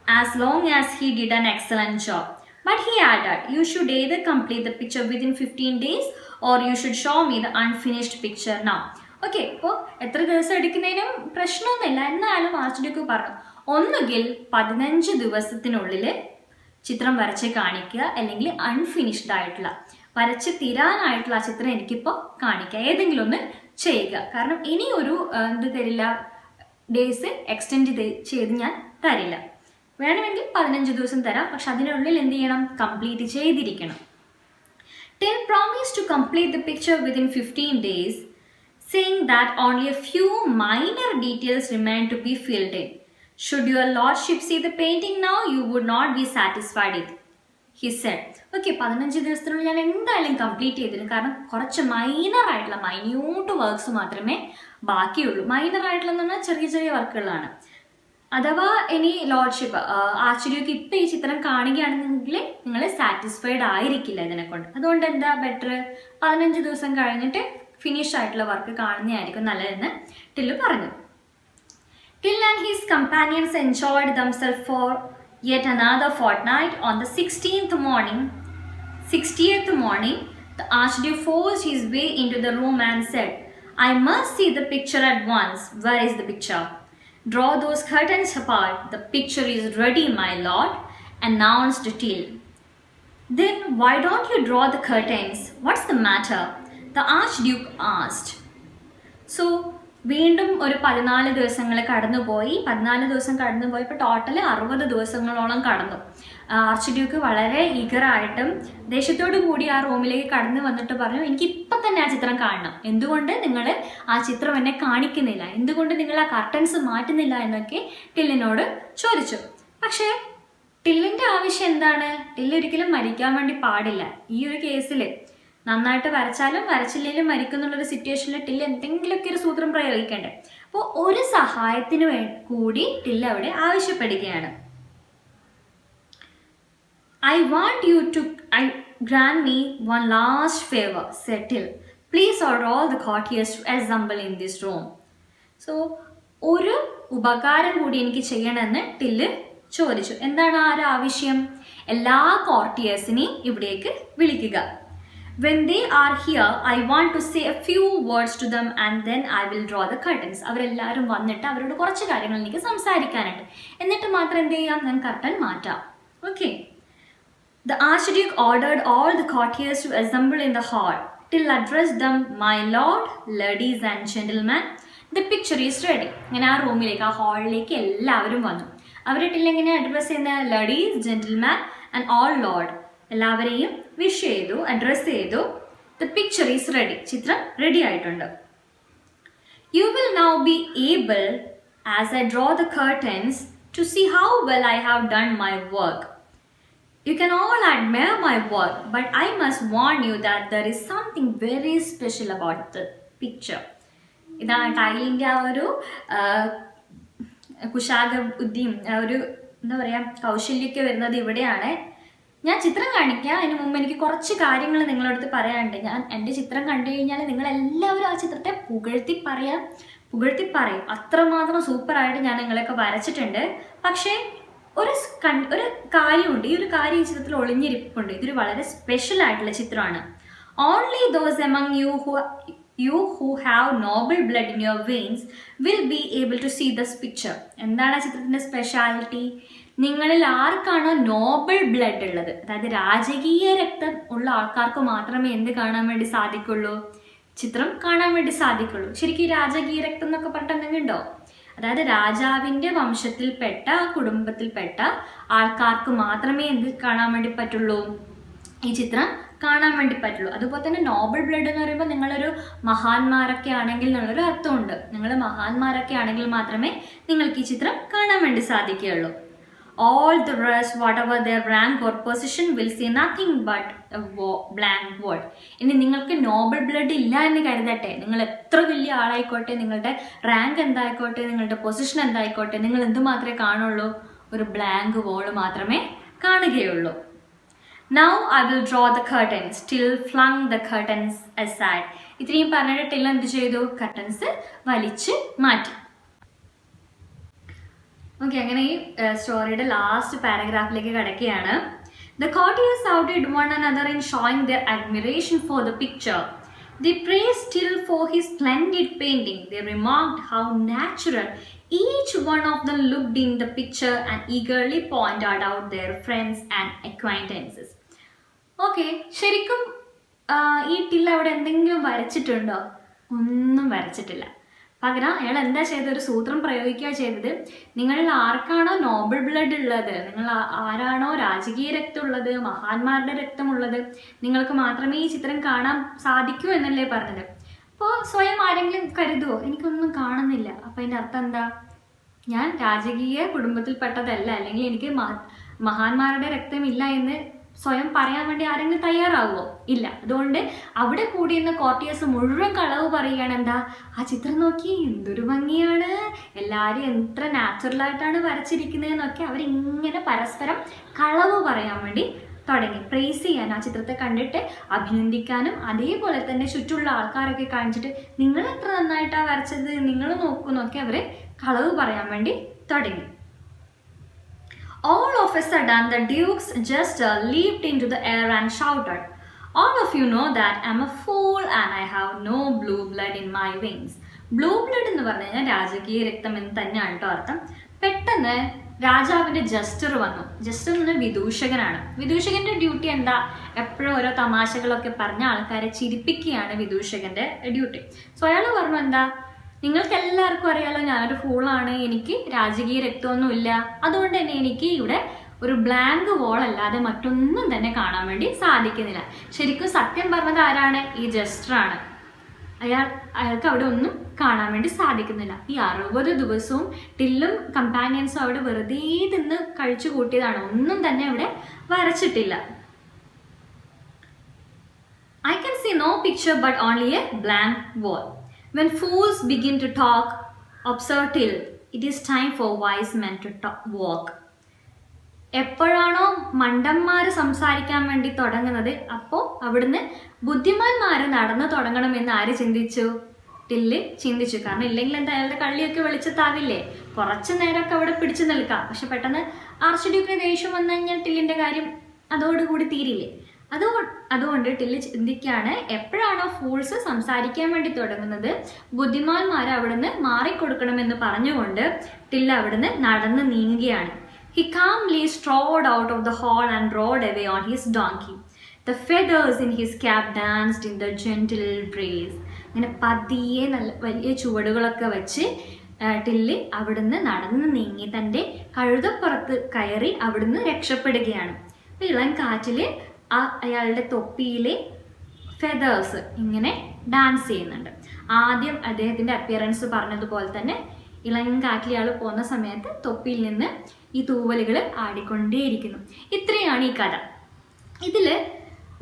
as long as he did an excellent job. But he added, you should either complete the picture within 15 days or you should show me the unfinished picture now. Okay, അപ്പോൾ എത്ര ദിവസം എടുക്കുന്നതിനും പ്രശ്നമൊന്നുമില്ല. എന്നാലും archduke പറഞ്ഞു, ഒന്നുകിൽ 15 ദിവസത്തിനുള്ളിൽ ചിത്രം വരച്ച് കാണിക്കുക, അല്ലെങ്കിൽ അൺഫിനിഷ്ഡ് ആയിട്ടുള്ള വരച്ച് തീരാനായിട്ടുള്ള ആ ചിത്രം എനിക്കിപ്പോൾ കാണിക്കുക, ഏതെങ്കിലും ഒന്ന് ചെയ്യുക. കാരണം ഇനി ഒരു എന്ത് തരില്ല, ഡേയ്സ് എക്സ്റ്റെൻഡ് ചെയ്ത് ഞാൻ തരില്ല. വേണമെങ്കിൽ 15 ദിവസം തരാം, പക്ഷെ അതിനുള്ളിൽ എന്ത് ചെയ്യണം, കംപ്ലീറ്റ് ചെയ്തിരിക്കണം. Till promised to complete the picture within 15 days, saying that only a few minor details remain to be filled in. Should your lordship see the painting now, you would not be satisfied with it, he said. Okay, 15 ദിവസത്തിനുള്ളിൽ ഞാൻ എന്തായാലും complete ചെയ്തിരുന്നു. കാരണം കുറച്ച് മൈനറായിട്ടുള്ള minute works മാത്രമേ ബാക്കിയുള്ളൂ. മൈനറായിട്ടുള്ളതെന്ന് പറഞ്ഞാൽ ചെറിയ ചെറിയ വർക്കുകളാണ്. അഥവാ ഇനി ലോർഡ്ഷിപ്പ് ആർച്ച്ഡ്യൂക്ക് ഇപ്പം ഈ ചിത്രം കാണുകയാണെന്നെങ്കിൽ നിങ്ങൾ സാറ്റിസ്ഫൈഡ് ആയിരിക്കില്ല ഇതിനെക്കൊണ്ട്. അതുകൊണ്ട് എന്താ ബെറ്റർ, 15 ദിവസം കഴിഞ്ഞിട്ട് ഫിനിഷ് ആയിട്ടുള്ള വർക്ക് കാണുന്നതായിരിക്കും നല്ലതെന്ന് ടില്ല് പറഞ്ഞു. Till and his companions enjoyed themselves for yet another fortnight. On the 60th morning, the Archduke forced his way into the room and said, I must see the picture at once. Where is the picture? Draw those curtains apart. The picture is ready, my lord, announced Till. Then why don't you draw the curtains? What's the matter? The Archduke asked. So വീണ്ടും ഒരു 14 ദിവസങ്ങൾ കടന്നുപോയി. 14 ദിവസം കടന്നുപോയപ്പോൾ total 60 ദിവസങ്ങളോളം കടന്നു. Archduke വളരെ ഈഗറായിട്ടും ദേഷ്യത്തോടു കൂടി ആ റൂമിലേക്ക് കടന്നു വന്നിട്ട് പറഞ്ഞു, എനിക്ക് ഇപ്പം തന്നെ ആ ചിത്രം കാണണം. എന്തുകൊണ്ട് നിങ്ങൾ ആ ചിത്രം എന്നെ കാണിക്കുന്നില്ല, എന്തുകൊണ്ട് നിങ്ങൾ ആ കർട്ടൻസ് മാറ്റുന്നില്ല എന്നൊക്കെ ടില്ലിനോട് ചോദിച്ചു. പക്ഷേ ടില്ലിൻ്റെ ആവശ്യം എന്താണ്? ടില്ല് ഒരിക്കലും മരിക്കാൻ വേണ്ടി പാടില്ല. ഈ ഒരു കേസിൽ നന്നായിട്ട് വരച്ചാലും വരച്ചില്ലെങ്കിലും മരിക്കുന്നുള്ളൊരു സിറ്റുവേഷനിൽ ടില്ല് എന്തെങ്കിലുമൊക്കെ ഒരു സൂത്രം പ്രയോഗിക്കണ്ടേ. അപ്പോൾ ഒരു സഹായത്തിന് കൂടി ടില്ല് അവിടെ ആവശ്യപ്പെടുകയാണ്. I want you to grant me one last favor, said Till. Please order all the courtiers to assemble in this room. So ഒരു ഉപകാരം കൂടി എനിക്ക് ചെയ്യണമെന്ന് ടില്ല് ചോദിച്ചു. എന്താണ് ആ ഒരു ആവശ്യം? എല്ലാ കോർട്ടിയേഴ്സിനെയും ഇവിടേക്ക് വിളിക്കുക. When they are here, I want to say a few words to them and then I will draw the curtains. അവരെല്ലാവരും വന്നിട്ട് അവരോട് കുറച്ച് കാര്യങ്ങൾ എനിക്ക് സംസാരിക്കാനുണ്ട്. എന്നിട്ട് മാത്രം എന്ത് ചെയ്യാം, ഞാൻ കർട്ടൻ മാറ്റാം. Okay. The Archduke ordered all the courtiers to assemble in the hall. Till addressed them, my lord, ladies and gentlemen, the picture is ready. അങ്ങനെ ആ റൂമിലേക്ക്, ആ ഹാളിലേക്ക് എല്ലാവരും വന്നു. അവരെ ടിൽ എങ്ങനെ അഡ്രസ് ചെയ്യുന്ന, ladies, gentleman and all lord, എല്ലാവരെയും വിഷ് ചെയ്തു, അഡ്രസ് ചെയ്തു. ദ പിക്ചർ ഈസ് റെഡി, ചിത്രം റെഡി ആയിട്ടുണ്ട്. You will now be able as I draw the curtains to see how well I have done my work. You can all admire my work, but I must warn you that there is something very special about the picture. ഇതാണ് ടൈലിൻ്റെ ആ ഒരു കുശാഗ ബുദ്ധിയും ഒരു എന്താ പറയുക കൗശല്യമൊക്കെ വരുന്നത് ഇവിടെയാണ്. ഞാൻ ചിത്രം കാണിക്കാം, അതിന് മുമ്പ് എനിക്ക് കുറച്ച് കാര്യങ്ങൾ നിങ്ങളടുത്ത് പറയാനുണ്ട്. ഞാൻ എൻ്റെ ചിത്രം കണ്ടു കഴിഞ്ഞാൽ നിങ്ങളെല്ലാവരും ആ ചിത്രത്തെ പുകഴ്ത്തി പറയാൻ പുകഴ്ത്തി പറയും, അത്രമാത്രം സൂപ്പറായിട്ട് ഞാൻ നിങ്ങളെയൊക്കെ വരച്ചിട്ടുണ്ട്. പക്ഷേ ഒരു കാര്യമുണ്ട്, ഈ ഒരു കാര്യം ഈ ചിത്രത്തിൽ ഒളിഞ്ഞിരിപ്പുണ്ട്. ഇതൊരു വളരെ സ്പെഷ്യൽ ആയിട്ടുള്ള ചിത്രമാണ്. Only those among you who have noble blood in your veins will be able to see this picture. എന്താണ് ആ ചിത്രത്തിൻ്റെ സ്പെഷ്യാലിറ്റി? നിങ്ങളിൽ ആർക്കാണോ നോബിൾ ബ്ലഡ് ഉള്ളത്, അതായത് രാജകീയ രക്തം ഉള്ള ആൾക്കാർക്ക് മാത്രമേ എന്ത് കാണാൻ വേണ്ടി സാധിക്കുള്ളൂ? ചിത്രം കാണാൻ വേണ്ടി സാധിക്കുള്ളൂ. ശരിക്കും രാജകീയ രക്തം എന്നൊക്കെ പറഞ്ഞിട്ട് എന്തെങ്കിലും ഉണ്ടോ? അതായത് രാജാവിൻ്റെ വംശത്തിൽപ്പെട്ട, കുടുംബത്തിൽപ്പെട്ട ആൾക്കാർക്ക് മാത്രമേ എന്ത് കാണാൻ വേണ്ടി പറ്റുള്ളൂ? ഈ ചിത്രം കാണാൻ വേണ്ടി പറ്റുള്ളൂ. അതുപോലെ തന്നെ നോബിൾ ബ്ലഡ് എന്ന് പറയുമ്പോൾ നിങ്ങളൊരു മഹാന്മാരൊക്കെ ആണെങ്കിൽ എന്നുള്ളൊരു അർത്ഥമുണ്ട്. നിങ്ങൾ മഹാന്മാരൊക്കെ ആണെങ്കിൽ മാത്രമേ നിങ്ങൾക്ക് ഈ ചിത്രം കാണാൻ വേണ്ടി സാധിക്കുകയുള്ളൂ. All the rest, whatever their rank or position, will see nothing but a blank word. ഇനി നിങ്ങൾക്ക് നോബിൾ ബ്ലഡ് ഇല്ല എന്ന് കരുതട്ടെ, നിങ്ങൾ എത്ര വലിയ ആളായിക്കോട്ടെ, നിങ്ങളുടെ റാങ്ക് എന്തായിക്കോട്ടെ, നിങ്ങളുടെ പൊസിഷൻ എന്തായിക്കോട്ടെ, നിങ്ങൾ എന്ത് മാത്രമേ കാണുള്ളൂ? ഒരു ബ്ലാങ്ക് വോൾ മാത്രമേ കാണുകയുള്ളൂ. Now I will draw the curtains. Till flung the curtains aside. ഇത്രയും പറഞ്ഞിട്ട് ടിൽ എന്ത് ചെയ്തു? കർട്ടൻസ് വലിച്ച് മാറ്റി. ഓക്കെ, അങ്ങനെ ഈ സ്റ്റോറിയുടെ ലാസ്റ്റ് പാരഗ്രാഫിലേക്ക് കടക്കുകയാണ്. The courtiers outdid one another in showing their admiration for the picture. They praised Till for his splendid painting. They remarked how natural each one of them looked in the picture and eagerly pointed out their friends and acquaintances. Okay, ശരിക്കും ഈ till അവിടെ എന്തെങ്കിലും വരച്ചിട്ടുണ്ടോ? ഒന്നും വരച്ചിട്ടില്ല. പകരം അയാൾ എന്താ ചെയ്തത്? ഒരു സൂത്രം പ്രയോഗിക്കുക ചെയ്തത്. നിങ്ങളിൽ ആർക്കാണോ നോബിൾ ബ്ലഡ് ഉള്ളത്, നിങ്ങൾ ആരാണോ രാജകീയ രക്തമുള്ളത്, മഹാന്മാരുടെ രക്തമുള്ളത്, നിങ്ങൾക്ക് മാത്രമേ ഈ ചിത്രം കാണാൻ സാധിക്കൂ എന്നല്ലേ പറഞ്ഞത്. അപ്പോൾ സ്വയം ആരെങ്കിലും കരുതുമോ എനിക്കൊന്നും കാണുന്നില്ല, അപ്പം അതിൻ്റെ അർത്ഥം എന്താ? ഞാൻ രാജകീയ കുടുംബത്തിൽപ്പെട്ടതല്ല, അല്ലെങ്കിൽ എനിക്ക് മഹാന്മാരുടെ രക്തമില്ല എന്ന് സ്വയം പറയാൻ വേണ്ടി ആരെങ്കിലും തയ്യാറാവുമോ? ഇല്ല. അതുകൊണ്ട് അവിടെ കൂടിയിരുന്ന കോർട്ടിയേഴ്സ് മുഴുവൻ കളവ് പറയുകയാണ്. എന്താ? ആ ചിത്രം നോക്കി, എന്തൊരു ഭംഗിയാണ്, എല്ലാവരും എത്ര നാച്ചുറലായിട്ടാണ് വരച്ചിരിക്കുന്നതെന്നൊക്കെ അവരിങ്ങനെ പരസ്പരം കളവ് പറയാൻ വേണ്ടി തുടങ്ങി. പ്രൈസ് ചെയ്യാൻ, ആ ചിത്രത്തെ കണ്ടിട്ട് അഭിനന്ദിക്കാനും, അതേപോലെ തന്നെ ചുറ്റുമുള്ള ആൾക്കാരൊക്കെ കാണിച്ചിട്ട് നിങ്ങൾ എത്ര നന്നായിട്ടാണ് വരച്ചത്, നിങ്ങൾ നോക്കുന്നൊക്കെ അവർ കളവ് പറയാൻ വേണ്ടി തുടങ്ങി. All of a sudden, the Duke's jester leaped into the air and shouted, "All of you know that I'm a fool and I have no blue blood in my veins." Blue blood എന്ന് പറഞ്ഞു കഴിഞ്ഞാൽ രാജകീയ രക്തം എന്ന് തന്നെയാണ് കേട്ടോ അർത്ഥം. പെട്ടെന്ന് രാജാവിൻ്റെ ജസ്റ്റർ വന്നു. ജസ്റ്റർ എന്ന് പറഞ്ഞാൽ വിദൂഷകനാണ്. വിദൂഷകൻ്റെ ഡ്യൂട്ടി എന്താ? എപ്പോഴും ഓരോ തമാശകളൊക്കെ പറഞ്ഞ ആൾക്കാരെ ചിരിപ്പിക്കുകയാണ് വിദൂഷകൻ്റെ ഡ്യൂട്ടി. സോ അയാൾ പറഞ്ഞു എന്താ? നിങ്ങൾക്ക് എല്ലാവർക്കും അറിയാലോ ഞാനൊരു ഫൂളാണ്, എനിക്ക് രാജകീയ രക്തമൊന്നുമില്ല, അതുകൊണ്ട് തന്നെ എനിക്ക് ഇവിടെ ഒരു ബ്ലാങ്ക് വോൾ അല്ലാതെ മറ്റൊന്നും തന്നെ കാണാൻ വേണ്ടി സാധിക്കുന്നില്ല. ശരിക്കും സത്യം പറഞ്ഞത് ആരാണ്? ഈ ജസ്റ്ററാണ്. അയാൾക്ക് അവിടെ ഒന്നും കാണാൻ വേണ്ടി സാധിക്കുന്നില്ല. ഈ 60 ദിവസവും ടില്ലും കമ്പാനിയൻസും അവിടെ വെറുതെ നിന്ന് കഴിച്ചു കൂട്ടിയതാണ്, ഒന്നും തന്നെ അവിടെ വരച്ചിട്ടില്ല. I can see no picture but only a blank wall. When fools begin to talk, observe Till, it is time for wise men to walk. എപ്പോഴാണോ മണ്ടന്മാർ സംസാരിക്കാൻ വേണ്ടി തുടങ്ങുന്നത്, അപ്പോൾ അവിടുന്ന് ബുദ്ധിമാന്മാർ നടന്നു തുടങ്ങണമെന്ന് ആര് ചിന്തിച്ചു? ടില്ല് ചിന്തിച്ചു. കാരണം ഇല്ലെങ്കിൽ എന്താ, അയാളുടെ കള്ളിയൊക്കെ വെളിച്ചത്താവില്ലേ, കുറച്ച് നേരമൊക്കെ അവിടെ പിടിച്ചു നിൽക്കാം. പക്ഷെ പെട്ടെന്ന് ആർച്ച് ഡ്യൂക്കിന് ദേഷ്യം വന്നു കഴിഞ്ഞാൽ ടില്ലിൻ്റെ കാര്യം അതോടുകൂടി തീരില്ലേ. അതുകൊണ്ട് ടില്ല് ചിന്തിക്കുകയാണ്, എപ്പോഴാണോ ഫൂൾസ് സംസാരിക്കാൻ വേണ്ടി തുടങ്ങുന്നത് ബുദ്ധിമാന്മാർ അവിടുന്ന് മാറിക്കൊടുക്കണമെന്ന് പറഞ്ഞുകൊണ്ട് ടില്ല് അവിടുന്ന് നടന്ന് നീങ്ങുകയാണ്. He calmly strode out of the hall and rode away on his donkey. The feathers in his cap danced in the gentle breeze. അങ്ങനെ പതിയെ നല്ല വലിയ ചുവടുകളൊക്കെ വെച്ച് ടില്ല് അവിടുന്ന് നടന്ന് നീങ്ങി തൻ്റെ കഴുതപ്പുറത്ത് കയറി അവിടുന്ന് രക്ഷപ്പെടുകയാണ്. ഇളം കാറ്റിൽ അയാളുടെ തൊപ്പിയിലെ ഫെദേഴ്സ് ഇങ്ങനെ ഡാൻസ് ചെയ്യുന്നുണ്ട്. ആദ്യം അദ്ദേഹത്തിൻ്റെ അപ്പിയറൻസ് പറഞ്ഞതുപോലെ തന്നെ ഇളം കാറ്റിൽ ആൾ പോകുന്ന സമയത്ത് തൊപ്പിയിൽ നിന്ന് ഈ തൂവലുകൾ ആടിക്കൊണ്ടേയിരിക്കുന്നു. ഇത്രയാണ് ഈ കഥ. ഇതിൽ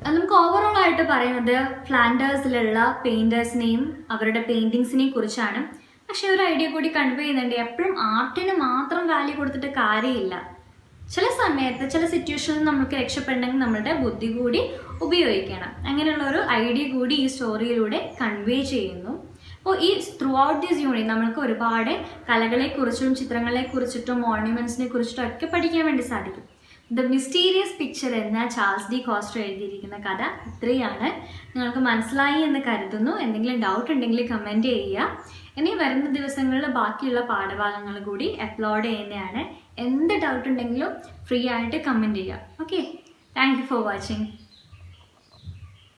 നമുക്ക് ഓവറോൾ ആയിട്ട് പറയുന്നത് ഫ്ലാൻഡേഴ്സിലുള്ള പെയിൻറ്റേഴ്സിനെയും അവരുടെ പെയിൻറ്റിങ്സിനെയും കുറിച്ചാണ്. പക്ഷേ ഒരു ഐഡിയ കൂടി കൺവേ ചെയ്യുന്നുണ്ട്, എപ്പോഴും ആർട്ടിന് മാത്രം വാല്യൂ കൊടുത്തിട്ട് കാര്യമില്ല. ചില സമയത്ത് ചില സിറ്റുവേഷനിൽ നമുക്ക് രക്ഷപ്പെടണമെങ്കിൽ നമ്മളുടെ ബുദ്ധി കൂടി ഉപയോഗിക്കണം. അങ്ങനെയുള്ള ഒരു ഐഡിയ കൂടി ഈ സ്റ്റോറിയിലൂടെ കൺവേ ചെയ്യുന്നു. അപ്പോൾ ഈ ത്രൂ ഔട്ട് ദിസ് യൂണിറ്റ് നമ്മൾക്ക് ഒരുപാട് കലകളെക്കുറിച്ചും ചിത്രങ്ങളെക്കുറിച്ചിട്ടും മോണ്യുമെൻറ്റ്സിനെ കുറിച്ചിട്ടും ഒക്കെ പഠിക്കാൻ വേണ്ടി സാധിക്കും. ദ മിസ്റ്റീരിയസ് പിക്ചർ എന്ന ചാൾസ് ഡി കോസ്റ്റർ എഴുതിയിരിക്കുന്ന കഥ ഇത്രയാണ്. നിങ്ങൾക്ക് മനസ്സിലായി എന്ന് കരുതുന്നു. എന്തെങ്കിലും ഡൗട്ട് ഉണ്ടെങ്കിൽ കമൻറ്റ് ചെയ്യുക. ഇനി വരുന്ന ദിവസങ്ങളിൽ ബാക്കിയുള്ള പാഠഭാഗങ്ങൾ കൂടി അപ്ലോഡ് ചെയ്യുന്നതാണ്. എന്ത് ഡൗട്ട് ഉണ്ടെങ്കിലും ഫ്രീ ആയിട്ട് കമൻറ്റ് ചെയ്യുക. Okay, thank you for watching.